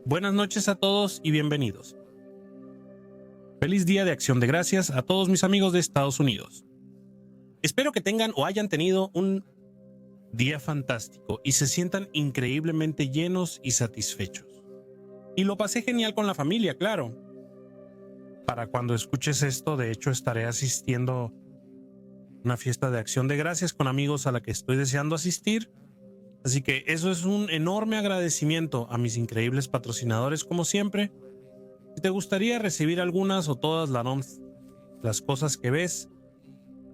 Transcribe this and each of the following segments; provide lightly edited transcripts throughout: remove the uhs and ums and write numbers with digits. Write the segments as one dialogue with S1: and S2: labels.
S1: Buenas noches a todos y bienvenidos. Feliz Día de Acción de Gracias a todos mis amigos de Estados Unidos. Espero que tengan o hayan tenido un día fantástico y se sientan increíblemente llenos y satisfechos. Y lo pasé genial con la familia, claro. Para cuando escuches esto, de hecho, estaré asistiendo a una fiesta de Acción de Gracias con amigos a la que estoy deseando asistir. Así que eso es un enorme agradecimiento a mis increíbles patrocinadores como siempre. Si te gustaría recibir algunas o todas las cosas que ves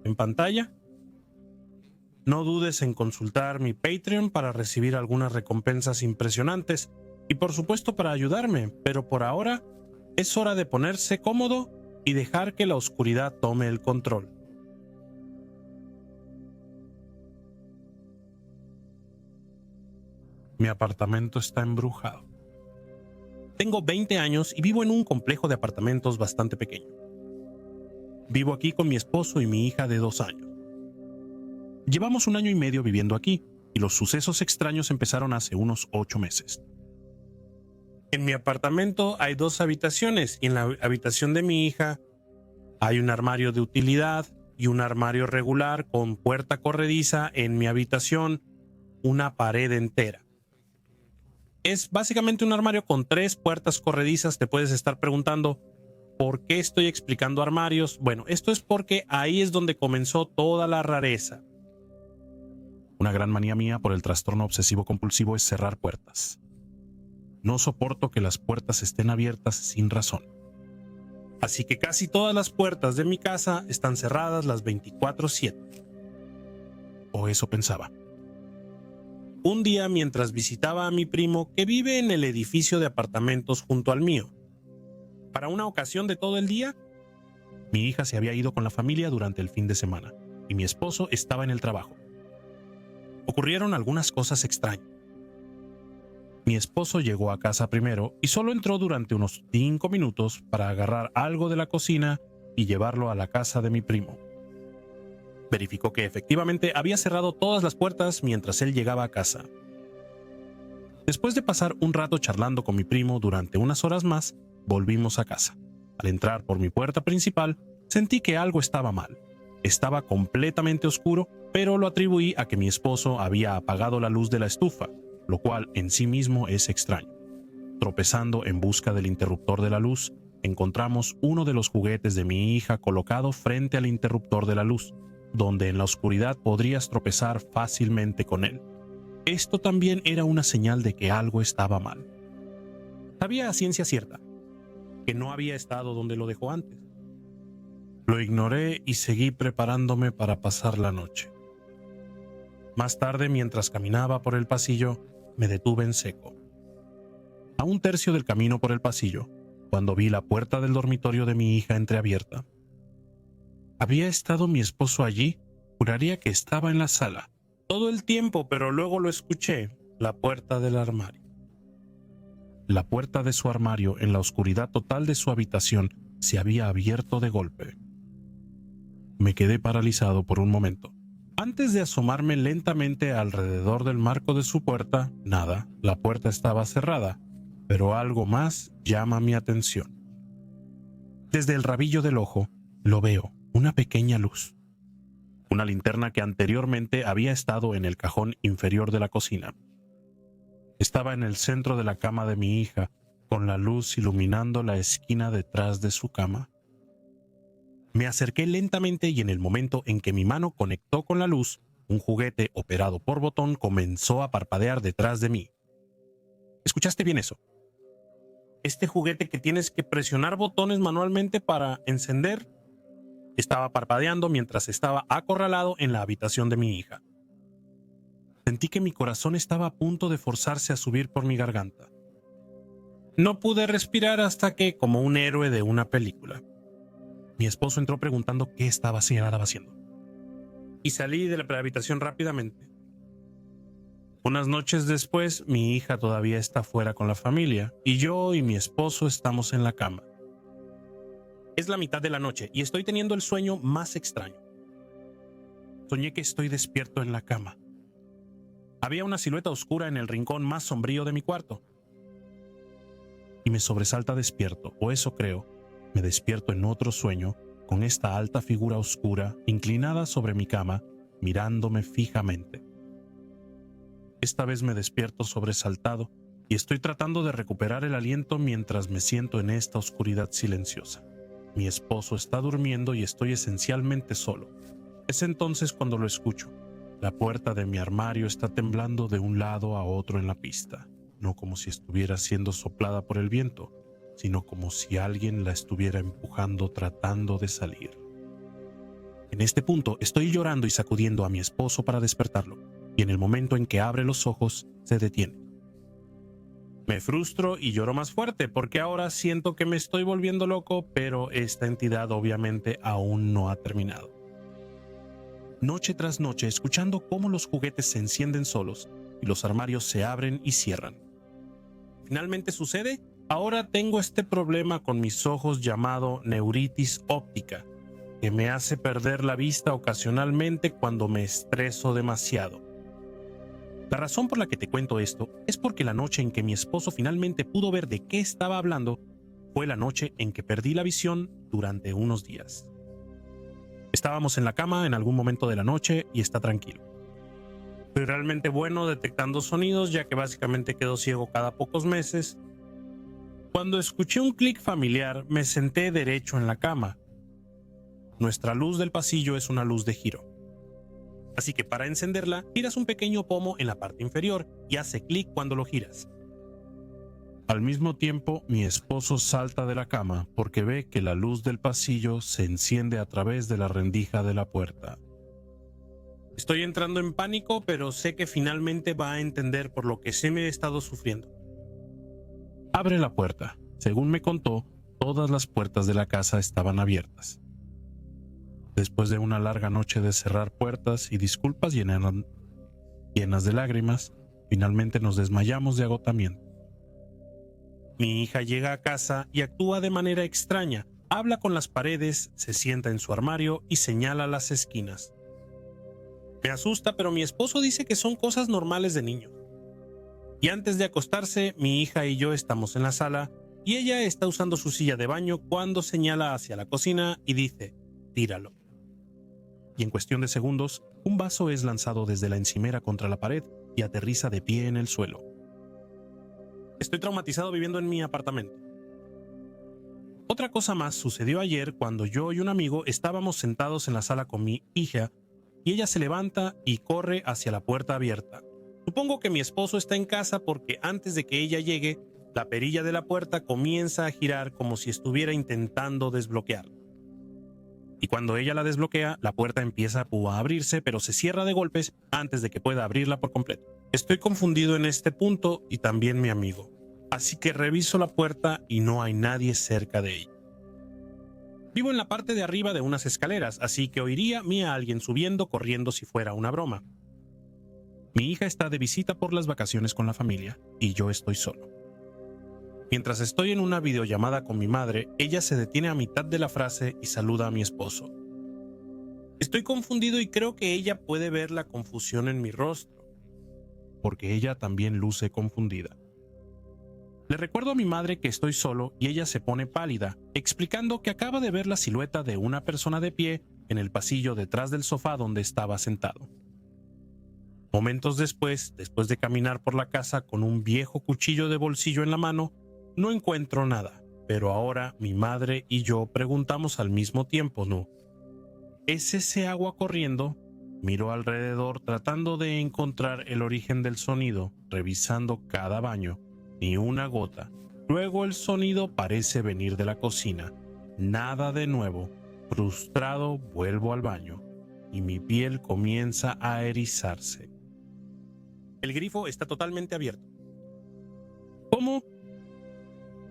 S1: en pantalla, no dudes en consultar mi Patreon para recibir algunas recompensas impresionantes y por supuesto para ayudarme, pero por ahora es hora de ponerse cómodo y dejar que la oscuridad tome el control. Mi apartamento está embrujado. Tengo 20 años y vivo en un complejo de apartamentos bastante pequeño. Vivo aquí con mi esposo y mi hija de 2 años. Llevamos 1 año y medio viviendo aquí y los sucesos extraños empezaron hace unos 8 meses. En mi apartamento hay 2 habitaciones y en la habitación de mi hija hay un armario de utilidad y un armario regular con puerta corrediza. En mi habitación, una pared entera. Es básicamente un armario con 3 puertas corredizas. Te puedes estar preguntando, ¿por qué estoy explicando armarios? Bueno, esto es porque ahí es donde comenzó toda la rareza. Una gran manía mía por el trastorno obsesivo compulsivo es cerrar puertas. No soporto que las puertas estén abiertas sin razón. Así que casi todas las puertas de mi casa están cerradas las 24/7. O eso pensaba. Un día, mientras visitaba a mi primo que vive en el edificio de apartamentos junto al mío, para una ocasión de todo el día, mi hija se había ido con la familia durante el fin de semana y mi esposo estaba en el trabajo. Ocurrieron algunas cosas extrañas. Mi esposo llegó a casa primero y solo entró durante unos 5 minutos para agarrar algo de la cocina y llevarlo a la casa de mi primo. Verificó que efectivamente había cerrado todas las puertas mientras él llegaba a casa. Después de pasar un rato charlando con mi primo durante unas horas más, volvimos a casa. Al entrar por mi puerta principal, sentí que algo estaba mal. Estaba completamente oscuro, pero lo atribuí a que mi esposo había apagado la luz de la estufa, lo cual en sí mismo es extraño. Tropezando en busca del interruptor de la luz, encontramos uno de los juguetes de mi hija colocado frente al interruptor de la luz, donde en la oscuridad podrías tropezar fácilmente con él. Esto también era una señal de que algo estaba mal. Sabía a ciencia cierta que no había estado donde lo dejó antes. Lo ignoré y seguí preparándome para pasar la noche. Más tarde, mientras caminaba por el pasillo, me detuve en seco. A 1/3 del camino por el pasillo, cuando vi la puerta del dormitorio de mi hija entreabierta. ¿Había estado mi esposo allí? Juraría que estaba en la sala todo el tiempo, pero luego lo escuché, la puerta del armario. La puerta de su armario en la oscuridad total de su habitación se había abierto de golpe. Me quedé paralizado por un momento. Antes de asomarme lentamente alrededor del marco de su puerta, nada, la puerta estaba cerrada, pero algo más llama mi atención. Desde el rabillo del ojo, lo veo, una pequeña luz. Una linterna que anteriormente había estado en el cajón inferior de la cocina. Estaba en el centro de la cama de mi hija, con la luz iluminando la esquina detrás de su cama. Me acerqué lentamente y en el momento en que mi mano conectó con la luz, un juguete operado por botón comenzó a parpadear detrás de mí. ¿Escuchaste bien eso? Este juguete que tienes que presionar botones manualmente para encender estaba parpadeando mientras estaba acorralado en la habitación de mi hija. Sentí que mi corazón estaba a punto de forzarse a subir por mi garganta. No pude respirar hasta que, como un héroe de una película, mi esposo entró preguntando qué estaba haciendo. Y salí de la habitación rápidamente. Unas noches después, mi hija todavía está fuera con la familia y yo y mi esposo estamos en la cama. Es la mitad de la noche y estoy teniendo el sueño más extraño. Soñé que estoy despierto en la cama. Había una silueta oscura en el rincón más sombrío de mi cuarto. y me sobresalta despierto, o eso creo. Me despierto en otro sueño, con esta alta figura oscura inclinada sobre mi cama, mirándome fijamente. Esta vez me despierto sobresaltado y estoy tratando de recuperar el aliento mientras me siento en esta oscuridad silenciosa. Mi esposo está durmiendo y estoy esencialmente solo. Es entonces cuando lo escucho. La puerta de mi armario está temblando de un lado a otro en la pista, no como si estuviera siendo soplada por el viento, sino como si alguien la estuviera empujando tratando de salir. En este punto estoy llorando y sacudiendo a mi esposo para despertarlo, y en el momento en que abre los ojos, se detiene. Me frustro y lloro más fuerte porque ahora siento que me estoy volviendo loco, pero esta entidad obviamente aún no ha terminado. Noche tras noche, escuchando cómo los juguetes se encienden solos y los armarios se abren y cierran. ¿Finalmente sucede? Ahora tengo este problema con mis ojos llamado neuritis óptica, que me hace perder la vista ocasionalmente cuando me estreso demasiado. La razón por la que te cuento esto es porque la noche en que mi esposo finalmente pudo ver de qué estaba hablando fue la noche en que perdí la visión durante unos días. Estábamos en la cama en algún momento de la noche y está tranquilo. Soy realmente bueno detectando sonidos, ya que básicamente quedo ciego cada pocos meses. Cuando escuché un clic familiar, me senté derecho en la cama. Nuestra luz del pasillo es una luz de giro. Así que para encenderla, giras un pequeño pomo en la parte inferior y hace clic cuando lo giras. Al mismo tiempo, mi esposo salta de la cama porque ve que la luz del pasillo se enciende a través de la rendija de la puerta. Estoy entrando en pánico, pero sé que finalmente va a entender por lo que se me he estado sufriendo. Abre la puerta. Según me contó, todas las puertas de la casa estaban abiertas. Después de una larga noche de cerrar puertas y disculpas llenas de lágrimas, finalmente nos desmayamos de agotamiento. Mi hija llega a casa y actúa de manera extraña. Habla con las paredes, se sienta en su armario y señala las esquinas. Me asusta, pero mi esposo dice que son cosas normales de niños. Y antes de acostarse, mi hija y yo estamos en la sala y ella está usando su silla de baño cuando señala hacia la cocina y dice: tíralo. Y en cuestión de segundos, un vaso es lanzado desde la encimera contra la pared y aterriza de pie en el suelo. Estoy traumatizado viviendo en mi apartamento. Otra cosa más sucedió ayer cuando yo y un amigo estábamos sentados en la sala con mi hija y ella se levanta y corre hacia la puerta abierta. Supongo que mi esposo está en casa porque antes de que ella llegue, la perilla de la puerta comienza a girar como si estuviera intentando desbloquearla. Y cuando ella la desbloquea, la puerta empieza a abrirse, pero se cierra de golpes antes de que pueda abrirla por completo. Estoy confundido en este punto y también mi amigo. Así que reviso la puerta y no hay nadie cerca de ella. Vivo en la parte de arriba de unas escaleras, así que oiría a alguien subiendo corriendo si fuera una broma. Mi hija está de visita por las vacaciones con la familia y yo estoy solo. Mientras estoy en una videollamada con mi madre, ella se detiene a mitad de la frase y saluda a mi esposo. Estoy confundido y creo que ella puede ver la confusión en mi rostro, porque ella también luce confundida. Le recuerdo a mi madre que estoy solo y ella se pone pálida, explicando que acaba de ver la silueta de una persona de pie en el pasillo detrás del sofá donde estaba sentado. Momentos después de caminar por la casa con un viejo cuchillo de bolsillo en la mano, no encuentro nada, pero ahora mi madre y yo preguntamos al mismo tiempo, ¿no? ¿Es ese agua corriendo? Miro alrededor tratando de encontrar el origen del sonido, revisando cada baño, ni una gota. Luego el sonido parece venir de la cocina. Nada de nuevo. Frustrado, vuelvo al baño y mi piel comienza a erizarse. El grifo está totalmente abierto. ¿Cómo?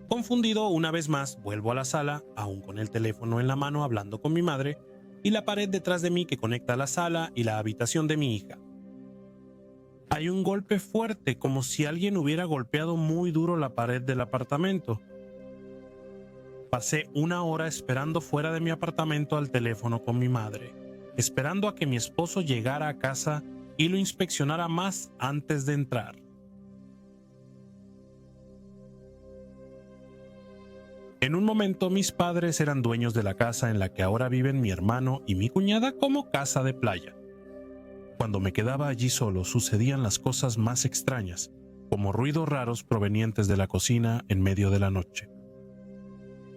S1: Confundido una vez más, vuelvo a la sala, aún con el teléfono en la mano hablando con mi madre, y la pared detrás de mí que conecta la sala y la habitación de mi hija. Hay un golpe fuerte, como si alguien hubiera golpeado muy duro la pared del apartamento. Pasé una hora esperando fuera de mi apartamento al teléfono con mi madre, esperando a que mi esposo llegara a casa y lo inspeccionara más antes de entrar. En un momento mis padres eran dueños de la casa en la que ahora viven mi hermano y mi cuñada como casa de playa. Cuando me quedaba allí solo sucedían las cosas más extrañas, como ruidos raros provenientes de la cocina en medio de la noche.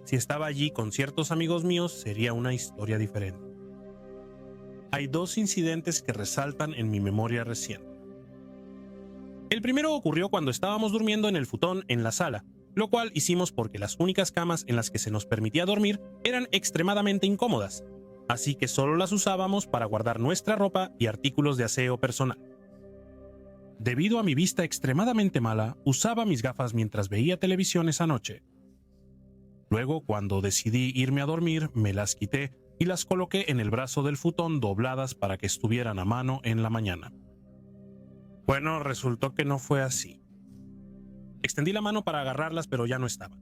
S1: Si estaba allí con ciertos amigos míos sería una historia diferente. Hay dos incidentes que resaltan en mi memoria reciente. El primero ocurrió cuando estábamos durmiendo en el futón en la sala, lo cual hicimos porque las únicas camas en las que se nos permitía dormir eran extremadamente incómodas, así que solo las usábamos para guardar nuestra ropa y artículos de aseo personal. Debido a mi vista extremadamente mala, usaba mis gafas mientras veía televisión esa noche. Luego, cuando decidí irme a dormir, me las quité y las coloqué en el brazo del futón dobladas para que estuvieran a mano en la mañana. Bueno, resultó que no fue así. Extendí la mano para agarrarlas, pero ya no estaban.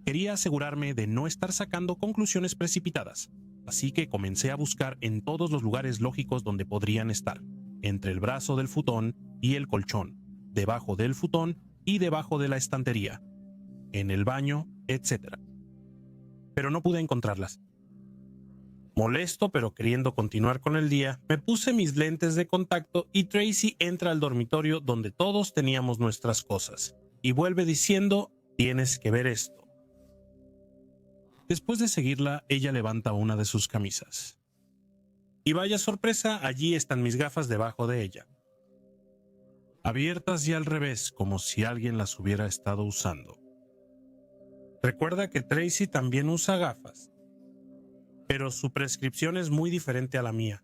S1: Quería asegurarme de no estar sacando conclusiones precipitadas, así que comencé a buscar en todos los lugares lógicos donde podrían estar, entre el brazo del futón y el colchón, debajo del futón y debajo de la estantería, en el baño, etc. Pero no pude encontrarlas. Molesto pero queriendo continuar con el día, me puse mis lentes de contacto y Tracy entra al dormitorio donde todos teníamos nuestras cosas y vuelve diciendo: "Tienes que ver esto". Después de seguirla, ella levanta una de sus camisas. Y vaya sorpresa, allí están mis gafas debajo de ella, abiertas y al revés, como si alguien las hubiera estado usando. Recuerda que Tracy también usa gafas, pero su prescripción es muy diferente a la mía.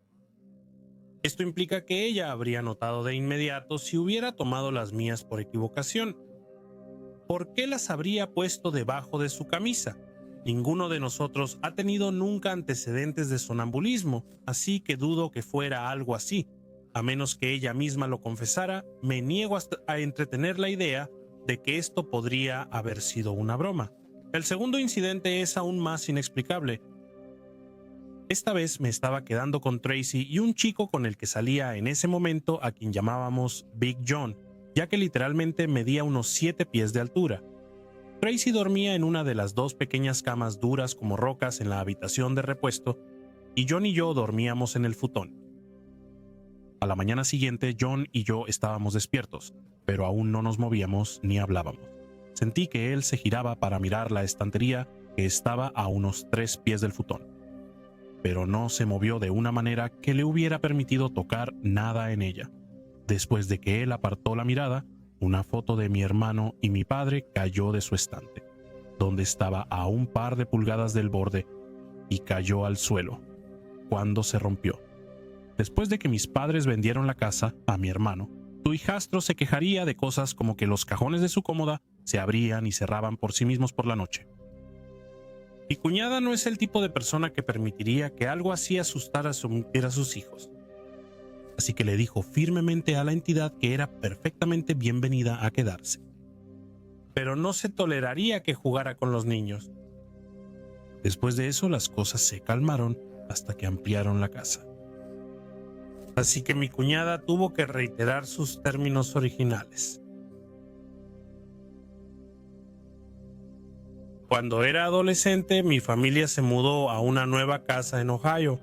S1: Esto implica que ella habría notado de inmediato si hubiera tomado las mías por equivocación. ¿Por qué las habría puesto debajo de su camisa? Ninguno de nosotros ha tenido nunca antecedentes de sonambulismo, así que dudo que fuera algo así. A menos que ella misma lo confesara, me niego a entretener la idea de que esto podría haber sido una broma. El segundo incidente es aún más inexplicable. Esta vez me estaba quedando con Tracy y un chico con el que salía en ese momento, a quien llamábamos Big John, ya que literalmente medía unos 7 pies de altura. Tracy dormía en una de las dos pequeñas camas duras como rocas en la habitación de repuesto, y John y yo dormíamos en el futón. A la mañana siguiente, John y yo estábamos despiertos, pero aún no nos movíamos ni hablábamos. Sentí que él se giraba para mirar la estantería que estaba a unos 3 pies del futón, pero no se movió de una manera que le hubiera permitido tocar nada en ella. Después de que él apartó la mirada, una foto de mi hermano y mi padre cayó de su estante, donde estaba a un par de pulgadas del borde, y cayó al suelo, cuando se rompió. Después de que mis padres vendieron la casa a mi hermano, su hijastro se quejaría de cosas como que los cajones de su cómoda se abrían y cerraban por sí mismos por la noche. Mi cuñada no es el tipo de persona que permitiría que algo así asustara a sus hijos. Así que le dijo firmemente a la entidad que era perfectamente bienvenida a quedarse. Pero no se toleraría que jugara con los niños. Después de eso, las cosas se calmaron hasta que ampliaron la casa. Así que mi cuñada tuvo que reiterar sus términos originales. Cuando era adolescente, mi familia se mudó a una nueva casa en Ohio.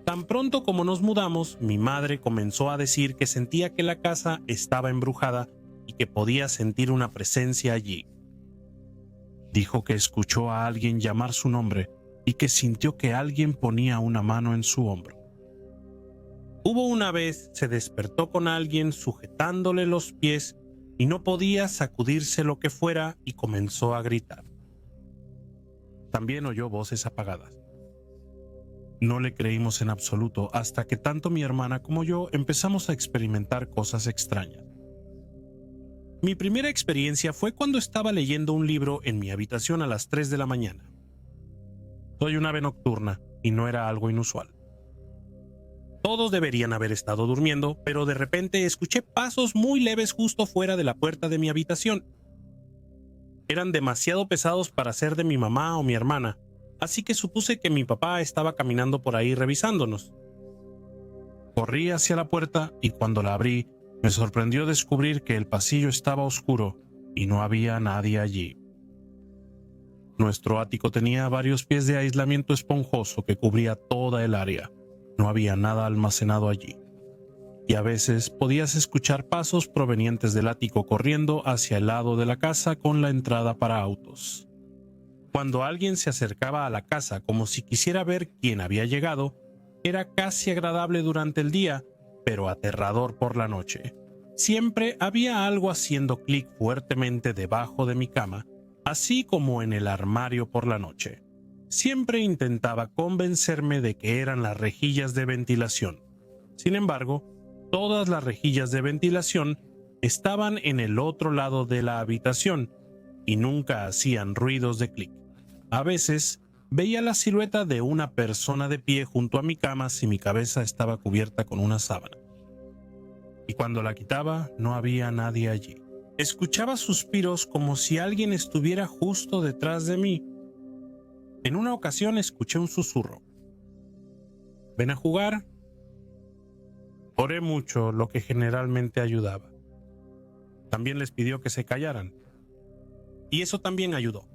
S1: Tan pronto como nos mudamos, mi madre comenzó a decir que sentía que la casa estaba embrujada y que podía sentir una presencia allí. Dijo que escuchó a alguien llamar su nombre y que sintió que alguien ponía una mano en su hombro. Hubo una vez, se despertó con alguien sujetándole los pies y no podía sacudirse lo que fuera y comenzó a gritar. También oyó voces apagadas. No le creímos en absoluto hasta que tanto mi hermana como yo empezamos a experimentar cosas extrañas. Mi primera experiencia fue cuando estaba leyendo un libro en mi habitación a las 3 de la mañana. Soy una ave nocturna y no era algo inusual. Todos deberían haber estado durmiendo, pero de repente escuché pasos muy leves justo fuera de la puerta de mi habitación. Eran demasiado pesados para ser de mi mamá o mi hermana, así que supuse que mi papá estaba caminando por ahí revisándonos. Corrí hacia la puerta y cuando la abrí, me sorprendió descubrir que el pasillo estaba oscuro y no había nadie allí. Nuestro ático tenía varios pies de aislamiento esponjoso que cubría toda el área. No había nada almacenado allí. Y a veces podías escuchar pasos provenientes del ático corriendo hacia el lado de la casa con la entrada para autos. Cuando alguien se acercaba a la casa como si quisiera ver quién había llegado, era casi agradable durante el día, pero aterrador por la noche. Siempre había algo haciendo clic fuertemente debajo de mi cama, así como en el armario por la noche. Siempre intentaba convencerme de que eran las rejillas de ventilación. Sin embargo, todas las rejillas de ventilación estaban en el otro lado de la habitación y nunca hacían ruidos de clic. A veces veía la silueta de una persona de pie junto a mi cama si mi cabeza estaba cubierta con una sábana. Y cuando la quitaba, no había nadie allí. Escuchaba suspiros como si alguien estuviera justo detrás de mí. En una ocasión escuché un susurro. ¿Ven a jugar? Oré mucho, lo que generalmente ayudaba. También les pidió que se callaran. Y eso también ayudó.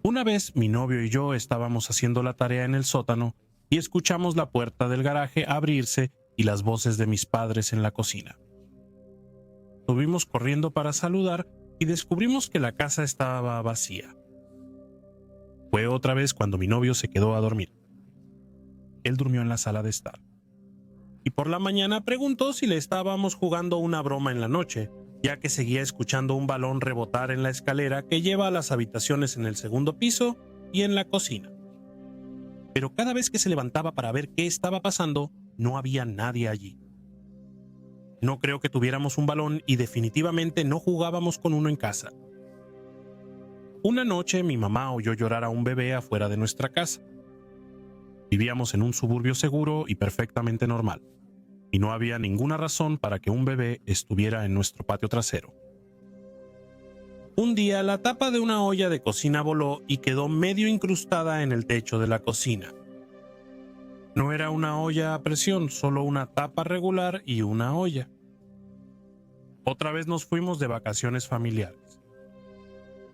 S1: Una vez mi novio y yo estábamos haciendo la tarea en el sótano y escuchamos la puerta del garaje abrirse y las voces de mis padres en la cocina. Subimos corriendo para saludar y descubrimos que la casa estaba vacía. Fue otra vez cuando mi novio se quedó a dormir. Él durmió en la sala de estar. Y por la mañana preguntó si le estábamos jugando una broma en la noche, ya que seguía escuchando un balón rebotar en la escalera que lleva a las habitaciones en el segundo piso y en la cocina. Pero cada vez que se levantaba para ver qué estaba pasando, no había nadie allí. No creo que tuviéramos un balón y definitivamente no jugábamos con uno en casa. Una noche mi mamá oyó llorar a un bebé afuera de nuestra casa. Vivíamos en un suburbio seguro y perfectamente normal, y no había ninguna razón para que un bebé estuviera en nuestro patio trasero. Un día la tapa de una olla de cocina voló y quedó medio incrustada en el techo de la cocina. No era una olla a presión, solo una tapa regular y una olla. Otra vez nos fuimos de vacaciones familiares.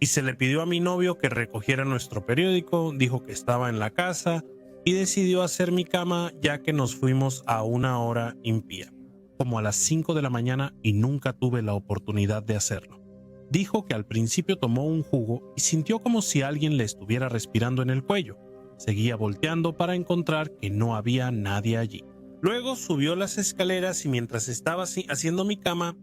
S1: Y se le pidió a mi novio que recogiera nuestro periódico, dijo que estaba en la casa y decidió hacer mi cama ya que nos fuimos a una hora impía, como a las 5 de la mañana y nunca tuve la oportunidad de hacerlo. Dijo que al principio tomó un jugo y sintió como si alguien le estuviera respirando en el cuello. Seguía volteando para encontrar que no había nadie allí. Luego subió las escaleras y mientras estaba haciendo mi cama,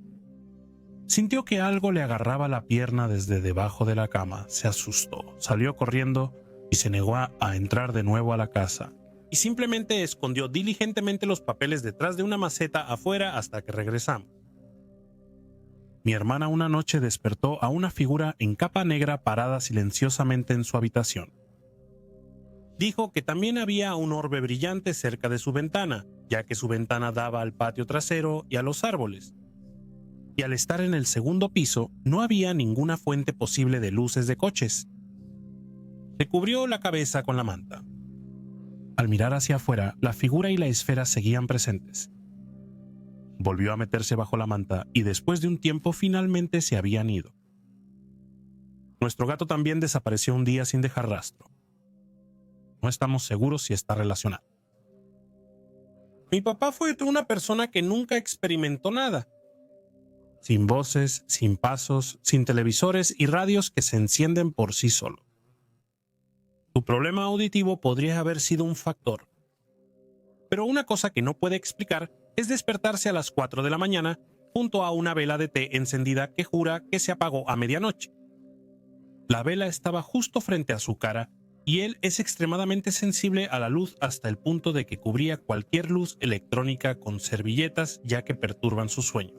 S1: sintió que algo le agarraba la pierna desde debajo de la cama. Se asustó, salió corriendo y se negó a entrar de nuevo a la casa. Y simplemente escondió diligentemente los papeles detrás de una maceta afuera hasta que regresamos. Mi hermana una noche despertó a una figura en capa negra parada silenciosamente en su habitación. Dijo que también había un orbe brillante cerca de su ventana, ya que su ventana daba al patio trasero y a los árboles. Y al estar en el segundo piso, no había ninguna fuente posible de luces de coches. Se cubrió la cabeza con la manta. Al mirar hacia afuera, la figura y la esfera seguían presentes. Volvió a meterse bajo la manta y después de un tiempo finalmente se habían ido. Nuestro gato también desapareció un día sin dejar rastro. No estamos seguros si está relacionado. Mi papá fue una persona que nunca experimentó nada. Sin voces, sin pasos, sin televisores y radios que se encienden por sí solos. Su problema auditivo podría haber sido un factor. Pero una cosa que no puede explicar es despertarse a las 4 de la mañana junto a una vela de té encendida que jura que se apagó a medianoche. La vela estaba justo frente a su cara y él es extremadamente sensible a la luz hasta el punto de que cubría cualquier luz electrónica con servilletas ya que perturban su sueño.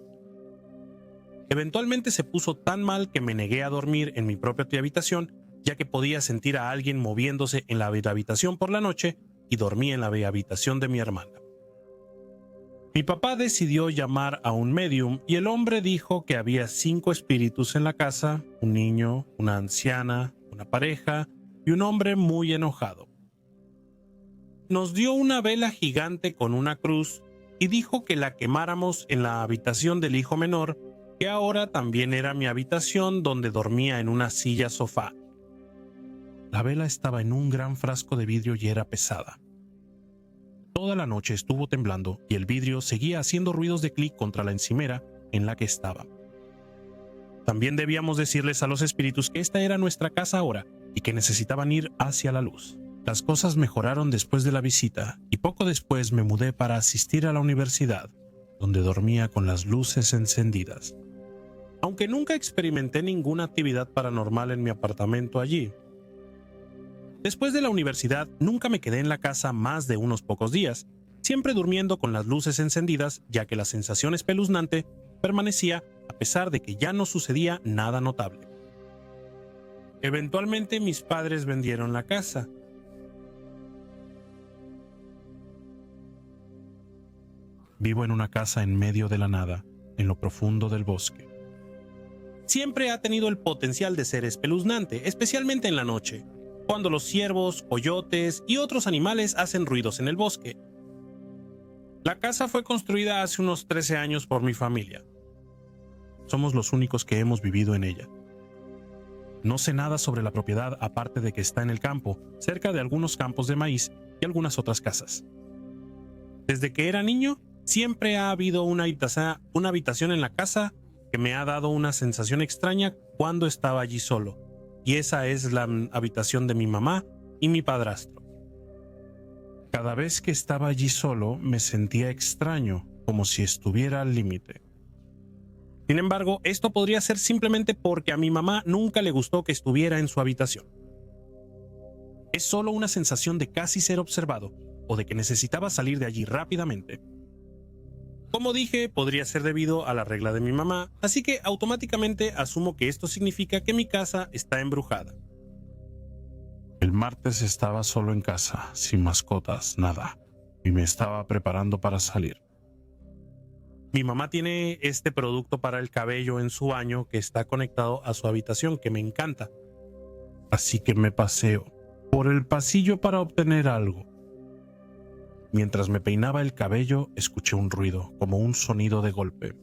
S1: Eventualmente se puso tan mal que me negué a dormir en mi propia habitación ya que podía sentir a alguien moviéndose en la habitación por la noche y dormí en la habitación de mi hermana. Mi papá decidió llamar a un medium y el hombre dijo que había 5 espíritus en la casa, un niño, una anciana, una pareja y un hombre muy enojado. Nos dio una vela gigante con una cruz y dijo que la quemáramos en la habitación del hijo menor, que ahora también era mi habitación donde dormía en una silla sofá. La vela estaba en un gran frasco de vidrio y era pesada. Toda la noche estuvo temblando y el vidrio seguía haciendo ruidos de clic contra la encimera en la que estaba. También debíamos decirles a los espíritus que esta era nuestra casa ahora y que necesitaban ir hacia la luz. Las cosas mejoraron después de la visita y poco después me mudé para asistir a la universidad, donde dormía con las luces encendidas. Aunque nunca experimenté ninguna actividad paranormal en mi apartamento allí. Después de la universidad nunca me quedé en la casa más de unos pocos días, siempre durmiendo con las luces encendidas, ya que la sensación espeluznante permanecía a pesar de que ya no sucedía nada notable. Eventualmente mis padres vendieron la casa. Vivo en una casa en medio de la nada, en lo profundo del bosque. Siempre ha tenido el potencial de ser espeluznante, especialmente en la noche, cuando los ciervos, coyotes y otros animales hacen ruidos en el bosque. La casa fue construida hace unos 13 años por mi familia. Somos los únicos que hemos vivido en ella. No sé nada sobre la propiedad aparte de que está en el campo, cerca de algunos campos de maíz y algunas otras casas. Desde que era niño, siempre ha habido una habitación en la casa que me ha dado una sensación extraña cuando estaba allí solo, y esa es la habitación de mi mamá y mi padrastro. Cada vez que estaba allí solo me sentía extraño, como si estuviera al límite. Sin embargo, esto podría ser simplemente porque a mi mamá nunca le gustó que estuviera en su habitación. Es solo una sensación de casi ser observado o de que necesitaba salir de allí rápidamente. Como dije, podría ser debido a la regla de mi mamá, así que automáticamente asumo que esto significa que mi casa está embrujada. El martes estaba solo en casa, sin mascotas, nada, y me estaba preparando para salir. Mi mamá tiene este producto para el cabello en su baño que está conectado a su habitación, que me encanta. Así que me paseo por el pasillo para obtener algo. Mientras me peinaba el cabello, escuché un ruido, como un sonido de golpe.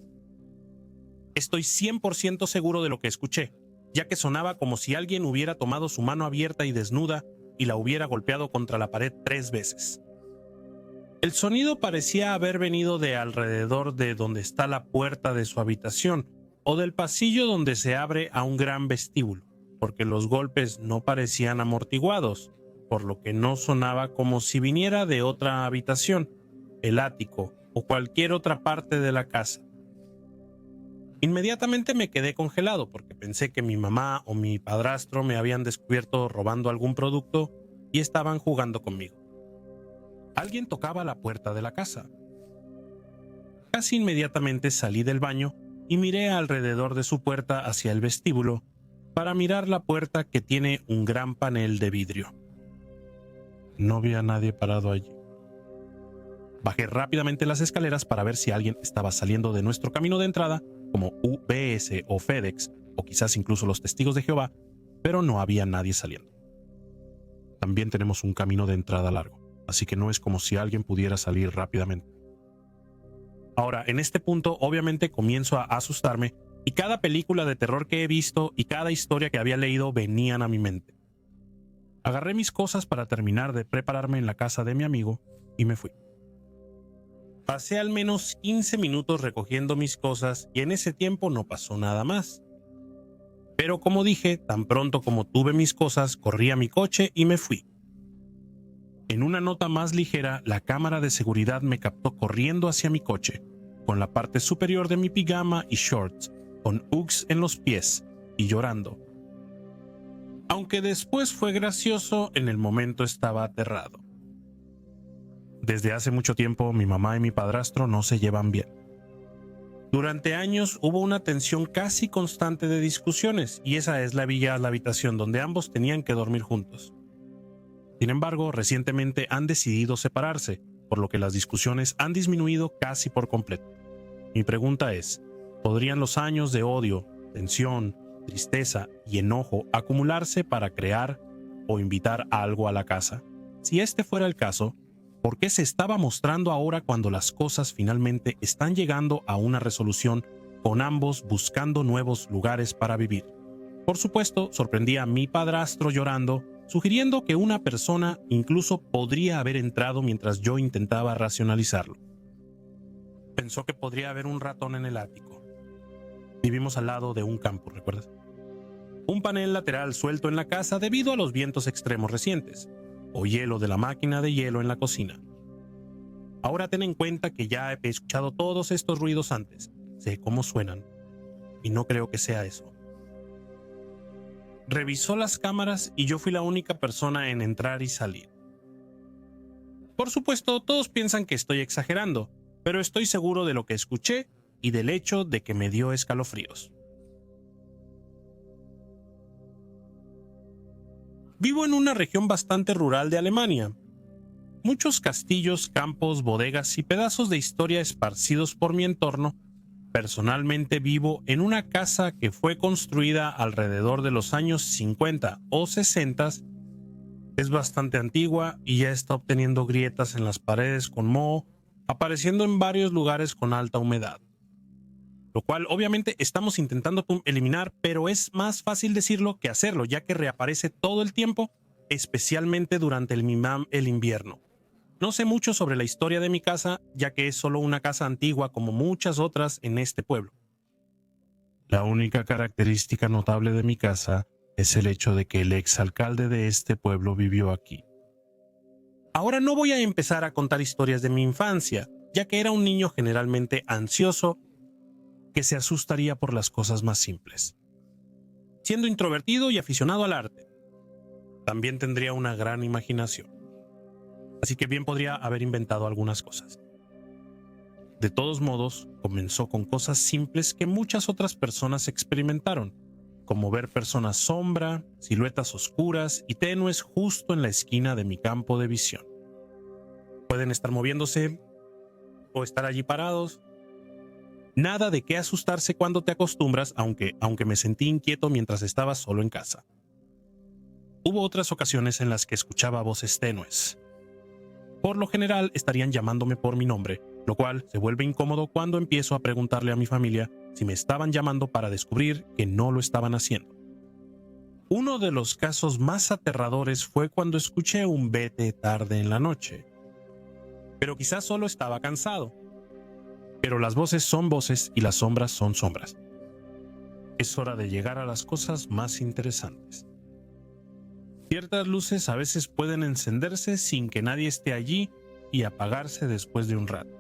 S1: Estoy 100% seguro de lo que escuché, ya que sonaba como si alguien hubiera tomado su mano abierta y desnuda y la hubiera golpeado contra la pared 3 veces. El sonido parecía haber venido de alrededor de donde está la puerta de su habitación o del pasillo donde se abre a un gran vestíbulo, porque los golpes no parecían amortiguados, por lo que no sonaba como si viniera de otra habitación, el ático o cualquier otra parte de la casa. Inmediatamente me quedé congelado porque pensé que mi mamá o mi padrastro me habían descubierto robando algún producto y estaban jugando conmigo. Alguien tocaba la puerta de la casa. Casi inmediatamente salí del baño y miré alrededor de su puerta hacia el vestíbulo para mirar la puerta que tiene un gran panel de vidrio. No vi a nadie parado allí. Bajé rápidamente las escaleras para ver si alguien estaba saliendo de nuestro camino de entrada, como UPS o FedEx, o quizás incluso los testigos de Jehová, pero no había nadie saliendo. También tenemos un camino de entrada largo, así que no es como si alguien pudiera salir rápidamente. Ahora, en este punto, obviamente comienzo a asustarme y cada película de terror que he visto y cada historia que había leído venían a mi mente. Agarré mis cosas para terminar de prepararme en la casa de mi amigo y me fui. Pasé al menos 15 minutos recogiendo mis cosas y en ese tiempo no pasó nada más. Pero como dije, tan pronto como tuve mis cosas, corrí a mi coche y me fui. En una nota más ligera, la cámara de seguridad me captó corriendo hacia mi coche, con la parte superior de mi pijama y shorts, con Uggs en los pies y llorando. Aunque después fue gracioso, en el momento estaba aterrado. Desde hace mucho tiempo mi mamá y mi padrastro no se llevan bien. Durante años hubo una tensión casi constante de discusiones y esa es la habitación donde ambos tenían que dormir juntos. Sin embargo, recientemente han decidido separarse, por lo que las discusiones han disminuido casi por completo. Mi pregunta es, ¿podrían los años de odio, tensión, tristeza y enojo acumularse para crear o invitar algo a la casa? Si este fuera el caso, ¿por qué se estaba mostrando ahora cuando las cosas finalmente están llegando a una resolución con ambos buscando nuevos lugares para vivir? Por supuesto, sorprendí a mi padrastro llorando sugiriendo que una persona incluso podría haber entrado mientras yo intentaba racionalizarlo. Pensó que podría haber un ratón en el ático. Vivimos al lado de un campo, ¿recuerdas? Un panel lateral suelto en la casa debido a los vientos extremos recientes, o hielo de la máquina de hielo en la cocina. Ahora ten en cuenta que ya he escuchado todos estos ruidos antes, sé cómo suenan, y no creo que sea eso. Revisó las cámaras y yo fui la única persona en entrar y salir. Por supuesto, todos piensan que estoy exagerando, pero estoy seguro de lo que escuché y del hecho de que me dio escalofríos. Vivo en una región bastante rural de Alemania. Muchos castillos, campos, bodegas y pedazos de historia esparcidos por mi entorno. Personalmente vivo en una casa que fue construida alrededor de los años 50 o 60. Es bastante antigua y ya está obteniendo grietas en las paredes con moho, apareciendo en varios lugares con alta humedad. Lo cual obviamente estamos intentando eliminar, pero es más fácil decirlo que hacerlo, ya que reaparece todo el tiempo, especialmente durante el invierno. No sé mucho sobre la historia de mi casa, ya que es solo una casa antigua como muchas otras en este pueblo. La única característica notable de mi casa es el hecho de que el exalcalde de este pueblo vivió aquí. Ahora no voy a empezar a contar historias de mi infancia, ya que era un niño generalmente ansioso que se asustaría por las cosas más simples. Siendo introvertido y aficionado al arte, también tendría una gran imaginación. Así que bien podría haber inventado algunas cosas. De todos modos, comenzó con cosas simples que muchas otras personas experimentaron, como ver personas sombra, siluetas oscuras y tenues justo en la esquina de mi campo de visión. Pueden estar moviéndose o estar allí parados. Nada de qué asustarse cuando te acostumbras, aunque me sentí inquieto mientras estaba solo en casa. Hubo otras ocasiones en las que escuchaba voces tenues. Por lo general estarían llamándome por mi nombre, lo cual se vuelve incómodo cuando empiezo a preguntarle a mi familia si me estaban llamando para descubrir que no lo estaban haciendo. Uno de los casos más aterradores fue cuando escuché un vete tarde en la noche. Pero quizás solo estaba cansado. Pero las voces son voces y las sombras son sombras. Es hora de llegar a las cosas más interesantes. Ciertas luces a veces pueden encenderse sin que nadie esté allí y apagarse después de un rato.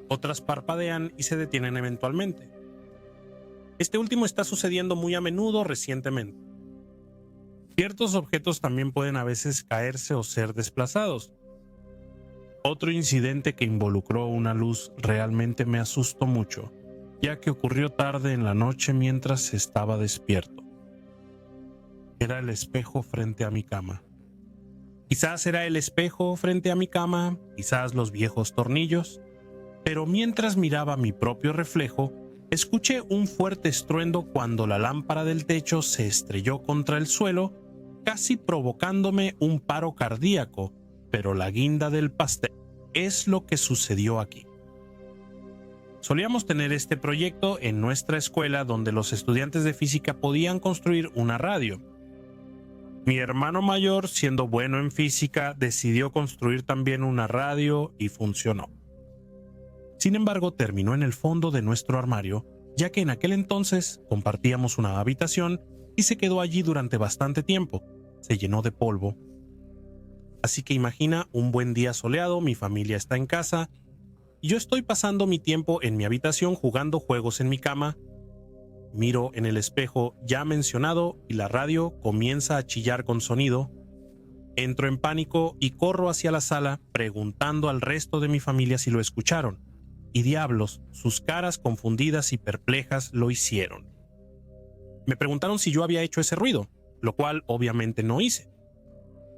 S1: Otras parpadean y se detienen eventualmente. Este último está sucediendo muy a menudo recientemente. Ciertos objetos también pueden a veces caerse o ser desplazados. Otro incidente que involucró una luz realmente me asustó mucho, ya que ocurrió tarde en la noche mientras estaba despierto. Era el espejo frente a mi cama. Quizás era el espejo frente a mi cama, quizás los viejos tornillos, pero mientras miraba mi propio reflejo, escuché un fuerte estruendo cuando la lámpara del techo se estrelló contra el suelo, casi provocándome un paro cardíaco, pero la guinda del pastel es lo que sucedió aquí. Solíamos tener este proyecto en nuestra escuela donde los estudiantes de física podían construir una radio. Mi hermano mayor, siendo bueno en física, decidió construir también una radio y funcionó. Sin embargo, terminó en el fondo de nuestro armario, ya que en aquel entonces compartíamos una habitación y se quedó allí durante bastante tiempo. Se llenó de polvo. Así que imagina un buen día soleado, mi familia está en casa, y yo estoy pasando mi tiempo en mi habitación jugando juegos en mi cama. Miro en el espejo ya mencionado y la radio comienza a chillar con sonido. Entro en pánico y corro hacia la sala preguntando al resto de mi familia si lo escucharon. Y diablos, sus caras confundidas y perplejas lo hicieron. Me preguntaron si yo había hecho ese ruido, lo cual obviamente no hice.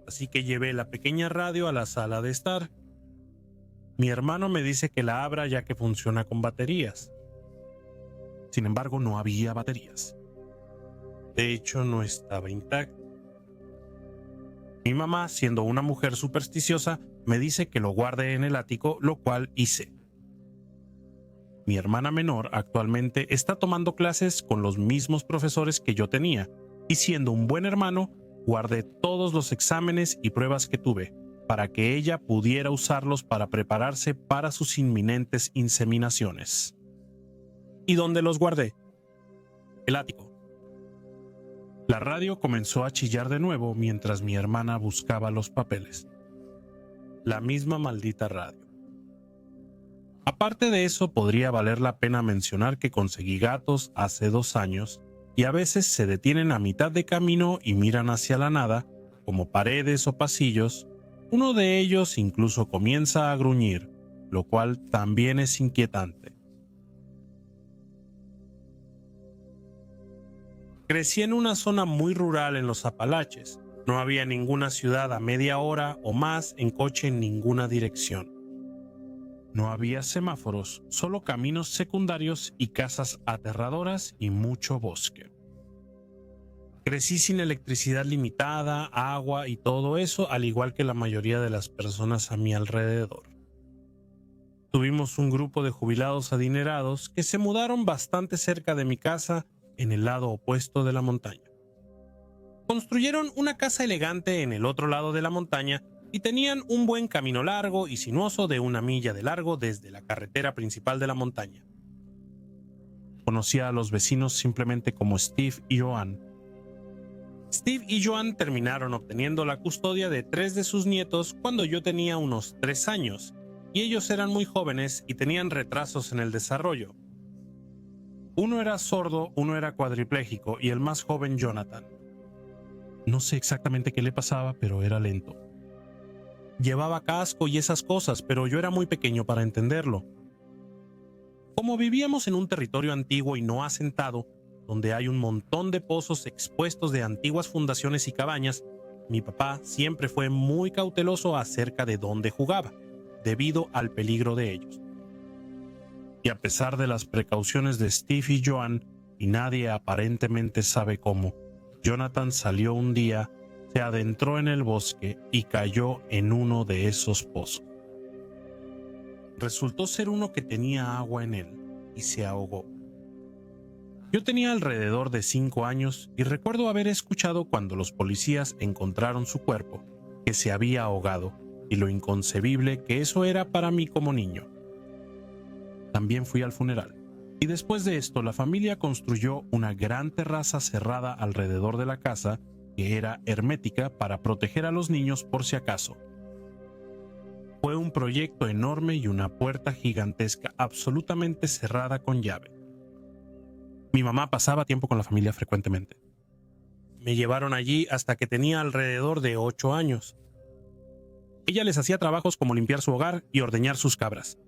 S1: Así que llevé la pequeña radio a la sala de estar. Mi hermano me dice que la abra ya que funciona con baterías. Sin embargo, no había baterías. De hecho, no estaba intacta. Mi mamá, siendo una mujer supersticiosa, me dice que lo guarde en el ático, lo cual hice. Mi hermana menor actualmente está tomando clases con los mismos profesores que yo tenía, y siendo un buen hermano, guardé todos los exámenes y pruebas que tuve para que ella pudiera usarlos para prepararse para sus inminentes inseminaciones. ¿Y dónde los guardé? El ático. La radio comenzó a chillar de nuevo mientras mi hermana buscaba los papeles. La misma maldita radio. Aparte de eso, podría valer la pena mencionar que conseguí gatos hace 2 años y a veces se detienen a mitad de camino y miran hacia la nada, como paredes o pasillos. Uno de ellos incluso comienza a gruñir, lo cual también es inquietante. Crecí en una zona muy rural en los Apalaches. No había ninguna ciudad a media hora o más en coche en ninguna dirección. No había semáforos, solo caminos secundarios y casas aterradoras y mucho bosque. Crecí sin electricidad limitada, agua y todo eso, al igual que la mayoría de las personas a mi alrededor. Tuvimos un grupo de jubilados adinerados que se mudaron bastante cerca de mi casa en el lado opuesto de la montaña. Construyeron una casa elegante en el otro lado de la montaña y tenían un buen camino largo y sinuoso de 1 milla de largo desde la carretera principal de la montaña. Conocía a los vecinos simplemente como Steve y Joan. Steve y Joan terminaron obteniendo la custodia de 3 de sus nietos cuando yo tenía unos 3 años, y ellos eran muy jóvenes y tenían retrasos en el desarrollo. Uno era sordo, uno era cuadripléjico y el más joven, Jonathan. No sé exactamente qué le pasaba, pero era lento. Llevaba casco y esas cosas, pero yo era muy pequeño para entenderlo. Como vivíamos en un territorio antiguo y no asentado, donde hay un montón de pozos expuestos de antiguas fundaciones y cabañas, mi papá siempre fue muy cauteloso acerca de dónde jugaba, debido al peligro de ellos. Y a pesar de las precauciones de Steve y Joan, y nadie aparentemente sabe cómo, Jonathan salió un día, se adentró en el bosque y cayó en uno de esos pozos. Resultó ser uno que tenía agua en él y se ahogó. Yo tenía alrededor de 5 años y recuerdo haber escuchado cuando los policías encontraron su cuerpo, que se había ahogado, y lo inconcebible que eso era para mí como niño. También fui al funeral, y después de esto la familia construyó una gran terraza cerrada alrededor de la casa que era hermética para proteger a los niños por si acaso. Fue un proyecto enorme y una puerta gigantesca absolutamente cerrada con llave. Mi mamá pasaba tiempo con la familia frecuentemente. Me llevaron allí hasta que tenía alrededor de 8 años. Ella les hacía trabajos como limpiar su hogar y ordeñar sus cabras.